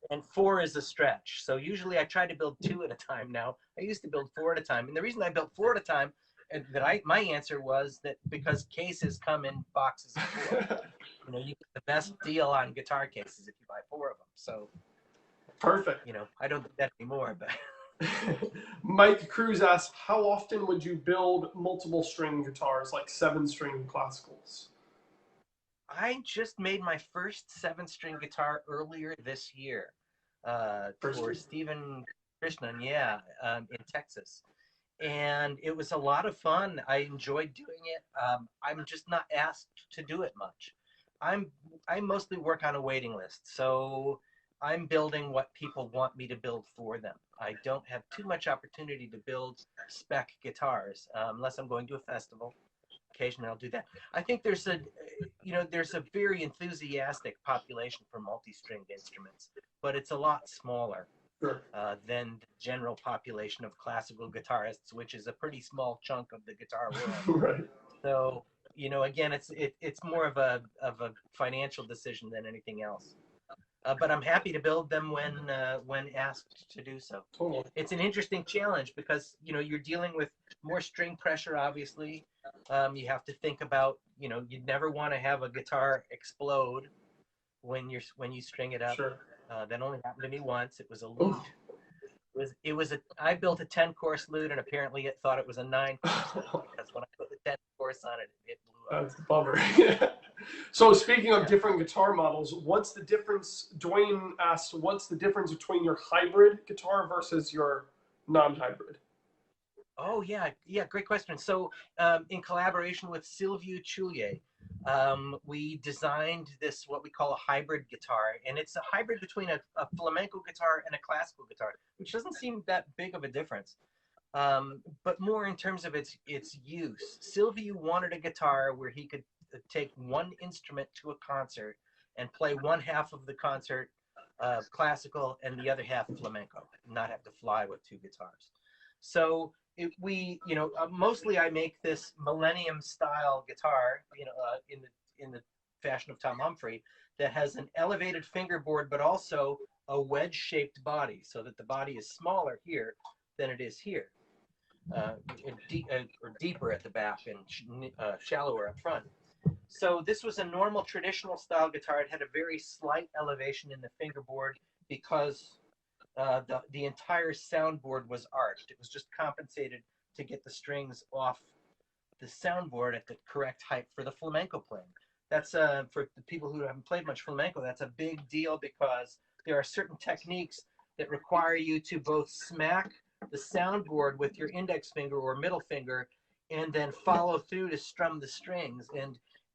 And 4 is a stretch. So usually I try to build 2 at a time now. I used to build 4 at a time. And the reason I built 4 at a time, and my answer was that because cases come in boxes of 4. You get the best deal on guitar cases if you buy 4 of them. So perfect. I don't do that anymore, but Mike Cruz asked, how often would you build multiple string guitars, like 7-string classicals? I just made my first 7-string guitar earlier this year for Stephen Krishnan, in Texas. And it was a lot of fun. I enjoyed doing it. I'm just not asked to do it much. I mostly work on a waiting list, so I'm building what people want me to build for them. I don't have too much opportunity to build spec guitars unless I'm going to a festival. Occasionally I'll do that. I think there's a very enthusiastic population for multi-stringed instruments, but it's a lot smaller than the general population of classical guitarists, which is a pretty small chunk of the guitar world. Right. So, again, it's more of a financial decision than anything else. But I'm happy to build them when asked to do so. Totally. It's an interesting challenge because you're dealing with more string pressure, obviously. You have to think about you'd never want to have a guitar explode when you string it up. Sure. That only happened to me once. It was a lute. I built a 10-course lute, and apparently it thought it was a 9-course lute because when I put the 10th course on it, it blew up. That's a bummer. So speaking of different guitar models, what's the difference? Dwayne asked, what's the difference between your hybrid guitar versus your non-hybrid? Oh, yeah, great question. So in collaboration with Sylviu Choulier, we designed this, what we call a hybrid guitar, and it's a hybrid between a flamenco guitar and a classical guitar, which doesn't seem that big of a difference, but more in terms of its use. Silvio wanted a guitar where he could take one instrument to a concert and play one half of the concert classical and the other half flamenco, not have to fly with two guitars. So mostly I make this Millennium style guitar, in the fashion of Tom Humphrey, that has an elevated fingerboard, but also a wedge shaped body, so that the body is smaller here than it is here, or deeper at the back and shallower up front. So this was a normal traditional style guitar. It had a very slight elevation in the fingerboard because the entire soundboard was arched. It was just compensated to get the strings off the soundboard at the correct height for the flamenco playing. That's for the people who haven't played much flamenco, that's a big deal because there are certain techniques that require you to both smack the soundboard with your index finger or middle finger and then follow through to strum the strings.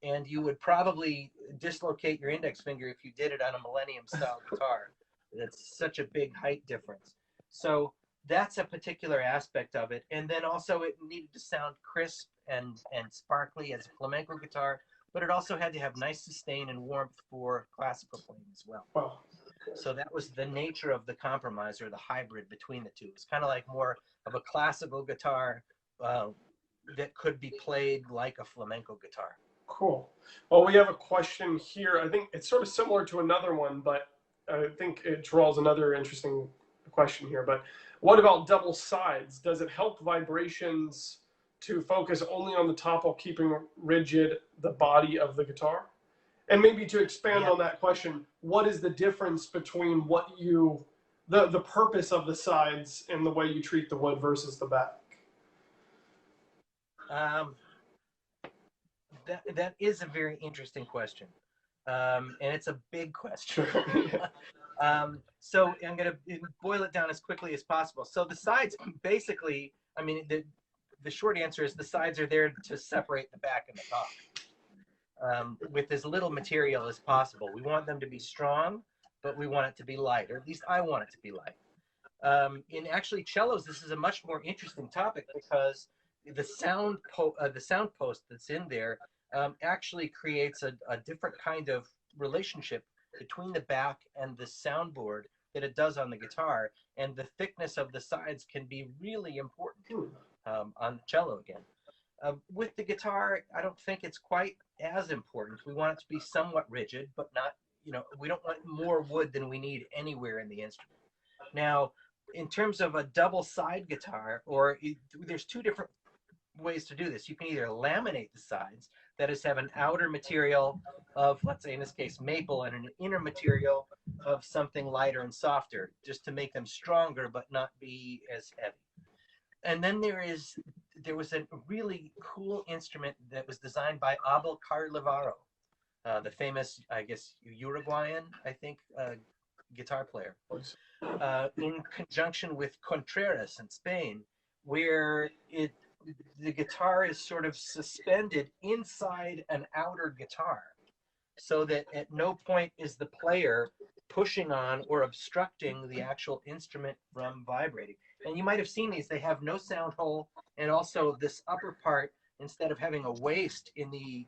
And you would probably dislocate your index finger if you did it on a Millennium style guitar. That's such a big height difference. So that's a particular aspect of it. And then also it needed to sound crisp and sparkly as a flamenco guitar, but it also had to have nice sustain and warmth for classical playing as well. Wow. So that was the nature of the compromise, or the hybrid between the two. It's kind of like more of a classical guitar that could be played like a flamenco guitar. Cool. Well, we have a question here. I think it's sort of similar to another one, but I think it draws another interesting question here. But what about double sides? Does it help vibrations to focus only on the top while keeping rigid the body of the guitar? And maybe to expand on that question, what is the difference between the purpose of the sides and the way you treat the wood versus the back? That is a very interesting question, and it's a big question. So I'm going to boil it down as quickly as possible. So the sides, basically, I mean, the short answer is the sides are there to separate the back and the top with as little material as possible. We want them to be strong, but we want it to be light, or at least I want it to be light. In actually cellos, this is a much more interesting topic because the sound post that's in there actually creates a different kind of relationship between the back and the soundboard that it does on the guitar, and the thickness of the sides can be really important on the cello again. With the guitar, I don't think it's quite as important. We want it to be somewhat rigid, but not, we don't want more wood than we need anywhere in the instrument. Now, in terms of a double side guitar, there's two different ways to do this. You can either laminate the sides, that is, have an outer material of, let's say in this case, maple, and an inner material of something lighter and softer, just to make them stronger but not be as heavy. And then there was a really cool instrument that was designed by Abel Carlevaro, the famous, I guess, Uruguayan, guitar player, in conjunction with Contreras in Spain, where the guitar is sort of suspended inside an outer guitar, so that at no point is the player pushing on or obstructing the actual instrument from vibrating. And you might have seen these. They have no sound hole, and also this upper part, instead of having a waist in the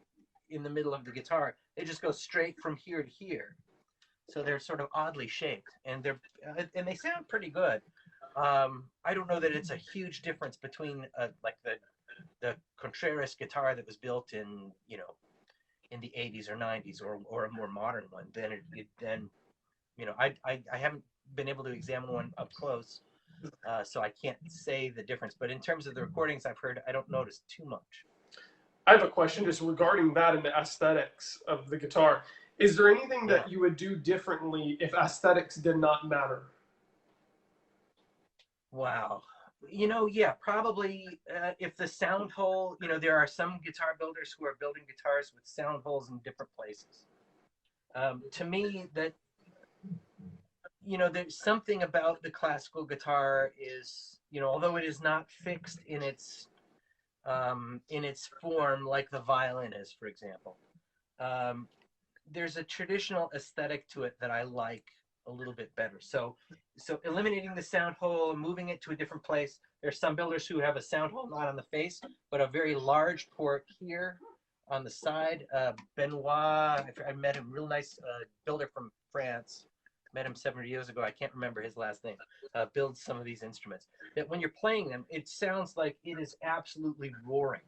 middle of the guitar, they just go straight from here to here. So they're sort of oddly shaped, and they sound pretty good. I don't know that it's a huge difference between like the Contreras guitar that was built in the 80s or 90s or a more modern one. I haven't been able to examine one up close, so I can't say the difference. But in terms of the recordings I've heard, I don't notice too much. I have a question just regarding that and the aesthetics of the guitar. Is there anything that you would do differently if aesthetics did not matter? Wow. Probably if the sound hole, there are some guitar builders who are building guitars with sound holes in different places. To me, there's something about the classical guitar is, although it is not fixed in its form like the violin is, for example. there's a traditional aesthetic to it that I like a little bit better. So eliminating the sound hole, moving it to a different place. There's some builders who have a sound hole not on the face, but a very large port here on the side. Benoit, I met him, real nice builder from France. Met him 7 years ago. I can't remember his last name. Builds some of these instruments. That when you're playing them, it sounds like it is absolutely roaring.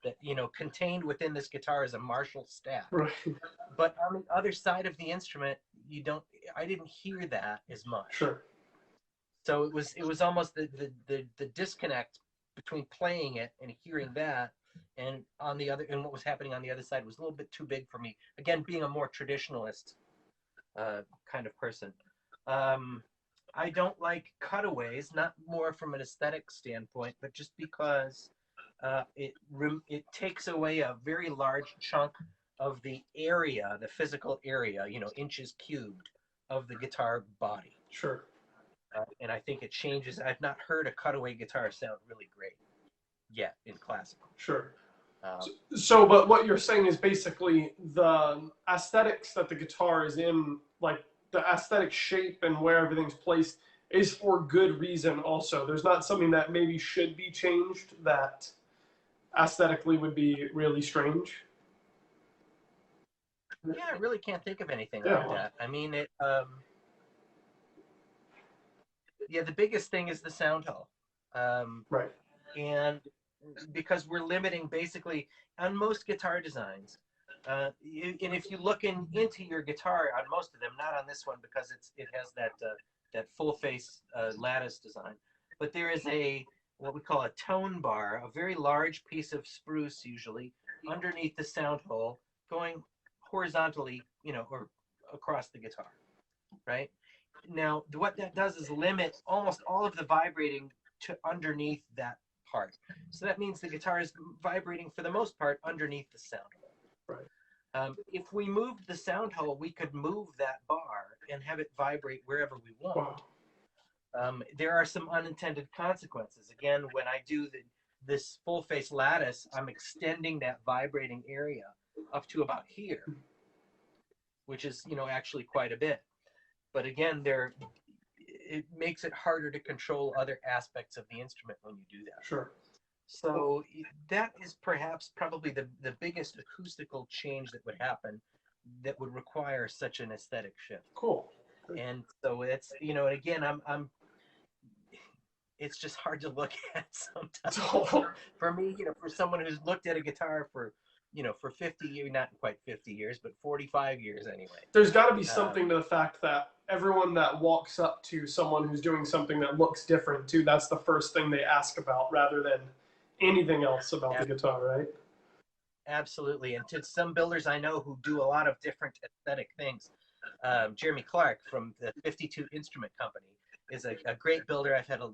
That, you know, contained within this guitar is a Marshall staff. Right. But on the other side of the instrument, I didn't hear that as much. Sure. So it was almost the disconnect between playing it and hearing that, and what was happening on the other side was a little bit too big for me. Again, being a more traditionalist kind of person. I don't like cutaways, not more from an aesthetic standpoint, but just because it takes away a very large chunk of the area, the physical area, you know, inches cubed of the guitar body. Sure. And I think it changes. I've not heard a cutaway guitar sound really great yet in classical. Sure. But what you're saying is basically the aesthetics that the guitar is in, like the aesthetic shape and where everything's placed, is for good reason also. There's not something that maybe should be changed that aesthetically would be really strange. Yeah, I really can't think of anything like that. I mean, the biggest thing is the sound hole. Right. And because we're limiting basically on most guitar designs, and if you look into your guitar on most of them, not on this one because it has that full face lattice design, but there is what we call a tone bar, a very large piece of spruce usually underneath the sound hole, going horizontally, you know, or across the guitar, right? Now, what that does is limit almost all of the vibrating to underneath that part. So that means the guitar is vibrating for the most part underneath the sound hole. Right. If we moved the sound hole, we could move that bar and have it vibrate wherever we want. Wow. There are some unintended consequences. Again, when I do this full face lattice, I'm extending that vibrating area up to about here, which is, you know, actually quite a bit. But again, it makes it harder to control other aspects of the instrument when you do that. Sure. So that is probably the biggest acoustical change that would happen that would require such an aesthetic shift. Cool. And so it's, you know, and again, it's just hard to look at sometimes. For me, you know, for someone who's looked at a guitar for, you know, for 50 years, not quite 50 years, but 45 years anyway. There's got to be something to the fact that everyone that walks up to someone who's doing something that looks different too, that's the first thing they ask about rather than anything else about the guitar, right? Absolutely. And to some builders I know who do a lot of different aesthetic things. Jeremy Clark from the 52 Instrument Company is a great builder. I've had a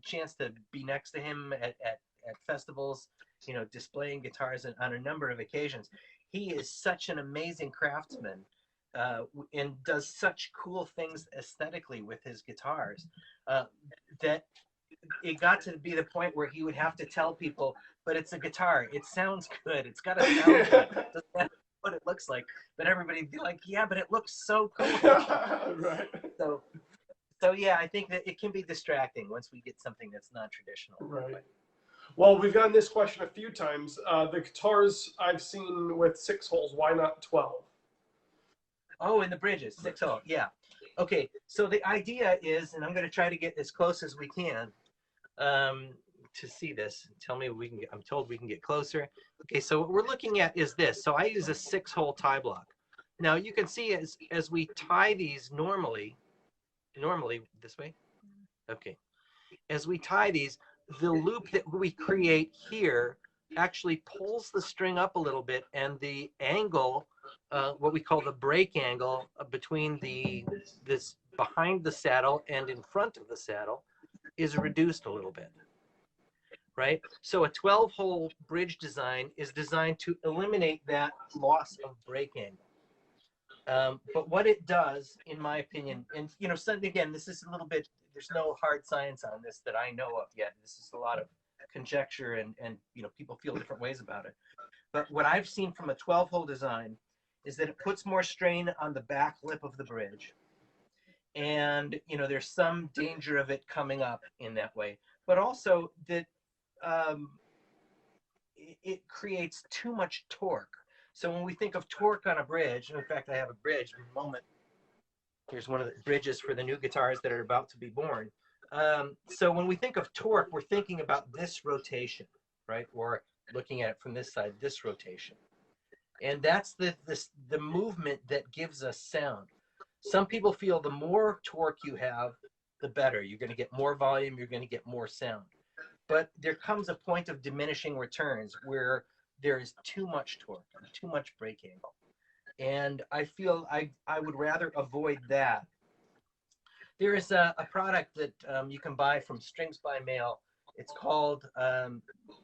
chance to be next to him at festivals, you know, displaying guitars on a number of occasions. He is such an amazing craftsman and does such cool things aesthetically with his guitars that it got to be the point where he would have to tell people, but it's a guitar. It sounds good. It's got to sound good. It doesn't matter what it looks like. But everybody would be like, yeah, but it looks so cool. Right. So yeah, I think that it can be distracting once we get something that's non-traditional. Right. Well, we've gotten this question a few times. The guitars I've seen with 6 holes, why not 12? Oh, in the bridges, 6 hole, yeah. Okay, so the idea is, and I'm going to try to get as close as we can to see this. Tell me we can get, I'm told we can get closer. Okay, so what we're looking at is this. So I use a 6-hole tie block. Now you can see as we tie these normally this way. Okay, as we tie these, the loop that we create here actually pulls the string up a little bit, and the angle, what we call the break angle between this behind the saddle and in front of the saddle, is reduced a little bit, right? So a 12-hole bridge design is designed to eliminate that loss of break angle. But what it does, in my opinion, and you know, again, this is a little bit, there's no hard science on this that I know of yet. This is a lot of conjecture, and you know, people feel different ways about it. But what I've seen from a 12-hole design is that it puts more strain on the back lip of the bridge. And, there's some danger of it coming up in that way. But also that it creates too much torque. So when we think of torque on a bridge, and in fact, I have a bridge in a moment. Here's one of the bridges for the new guitars that are about to be born. So when we think of torque, we're thinking about this rotation, right? Or looking at it from this side, this rotation. And that's the movement that gives us sound. Some people feel the more torque you have, the better. You're going to get more volume, you're going to get more sound. But there comes a point of diminishing returns where there is too much torque, too much break angle. And I feel I would rather avoid that. There is a product that you can buy from Strings by Mail. It's called,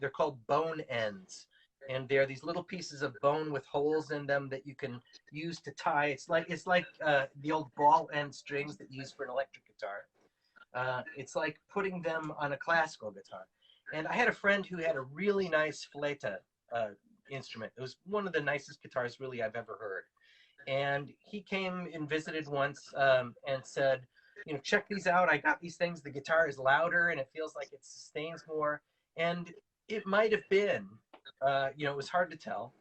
they're called bone ends. And they're these little pieces of bone with holes in them that you can use to tie. It's like the old ball end strings that you use for an electric guitar. It's like putting them on a classical guitar. And I had a friend who had a really nice flauta instrument. It was one of the nicest guitars really I've ever heard. And he came and visited once and said, check these out. I got these things. The guitar is louder and it feels like it sustains more. And it might have been, it was hard to tell.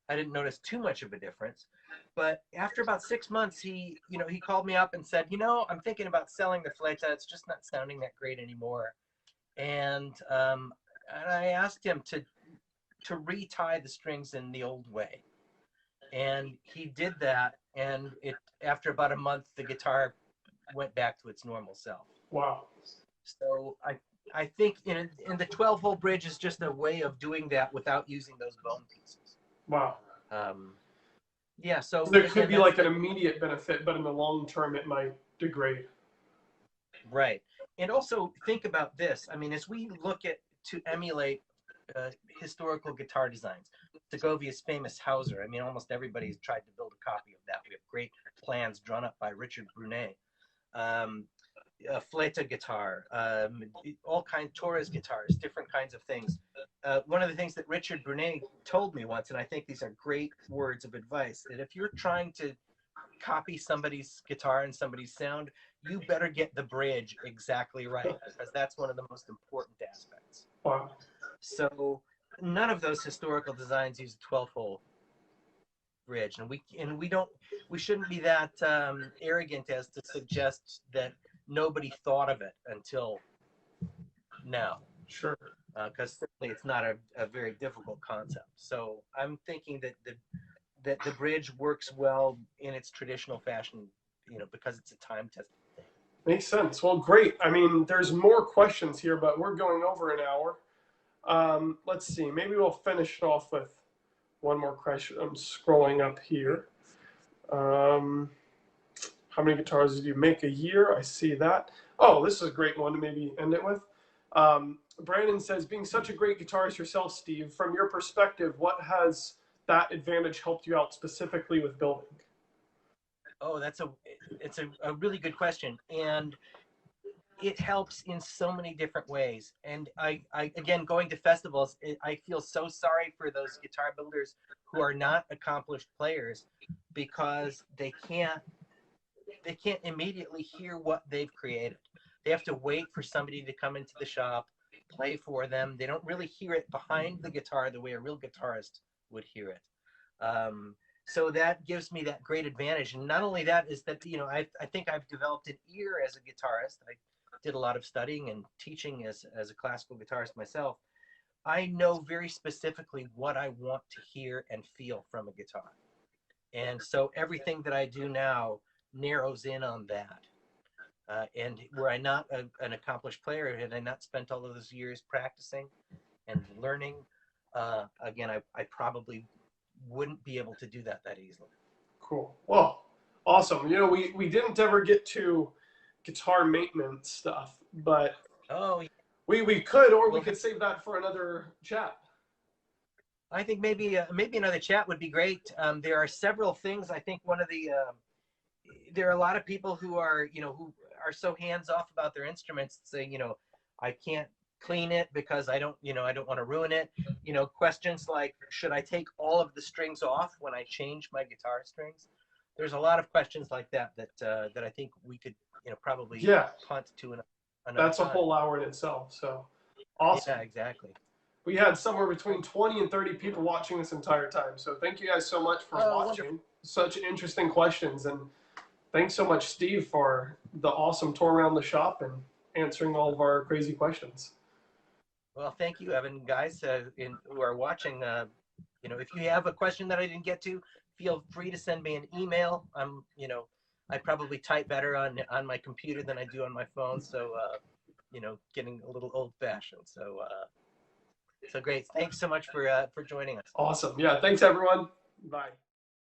I didn't notice too much of a difference. But after about 6 months, he called me up and said, I'm thinking about selling the flauta. It's just not sounding that great anymore. And I asked him to retie the strings in the old way. And he did that. And after about a month, the guitar went back to its normal self. Wow. So I think in the 12-hole bridge is just a way of doing that without using those bone pieces. Wow. Yeah, so there could be like an immediate benefit, but in the long term, it might degrade. Right. And also think about this. I mean, as we look to emulate historical guitar designs, Segovia's famous Hauser, I mean, almost everybody's tried to build a copy of that. We have great plans drawn up by Richard Brunet. A flauta guitar, all kinds, Torres guitars, different kinds of things. One of the things that Richard Brunet told me once, and I think these are great words of advice, that if you're trying to copy somebody's guitar and somebody's sound, you better get the bridge exactly right, because that's one of the most important aspects. Wow. So none of those historical designs use a 12-hole bridge, and we shouldn't be that arrogant as to suggest that nobody thought of it until now. Sure. Because certainly it's not a very difficult concept. So I'm thinking that the bridge works well in its traditional fashion, because it's a time-tested thing. Makes sense. Well, great. I mean, there's more questions here, but we're going over an hour. Let's see. Maybe we'll finish it off with one more question. I'm scrolling up here. How many guitars do you make a year? I see that. Oh, this is a great one to maybe end it with. Brandon says, being such a great guitarist yourself, Steve, from your perspective, what has that advantage helped you out specifically with building? Oh, it's a really good question. And it helps in so many different ways. And I again, going to festivals, I feel so sorry for those guitar builders who are not accomplished players, because they can't immediately hear what they've created. They have to wait for somebody to come into the shop, play for them. They don't really hear it behind the guitar the way a real guitarist would hear it. So that gives me that great advantage. And not only that, is that, I think I've developed an ear as a guitarist. I did a lot of studying and teaching as a classical guitarist myself. I know very specifically what I want to hear and feel from a guitar. And so everything that I do now narrows in on that. And were I not an accomplished player, had I not spent all of those years practicing and learning, again, I probably wouldn't be able to do that easily. Cool. Well, awesome. We didn't ever get to guitar maintenance stuff, but we could, or we could save that for another chat. I think maybe another chat would be great. There are several things. I think one of the there are a lot of people who are who are so hands off about their instruments, saying I can't clean it because I don't want to ruin it. Questions like, should I take all of the strings off when I change my guitar strings? There's a lot of questions like that I think we could, probably Yeah, punt to another that's a time. whole hour in itself. So awesome. Yeah, exactly. We had somewhere between 20 and 30 people watching this entire time. So thank you guys so much for watching. Wonderful. Such interesting questions. And thanks so much, Steve, for the awesome tour around the shop and answering all of our crazy questions. Well, thank you, Evan. Guys, who are watching, if you have a question that I didn't get to, feel free to send me an email. I probably type better on my computer than I do on my phone. So, getting a little old-fashioned. So great. Thanks so much for joining us. Awesome. Yeah. Thanks, everyone. Bye.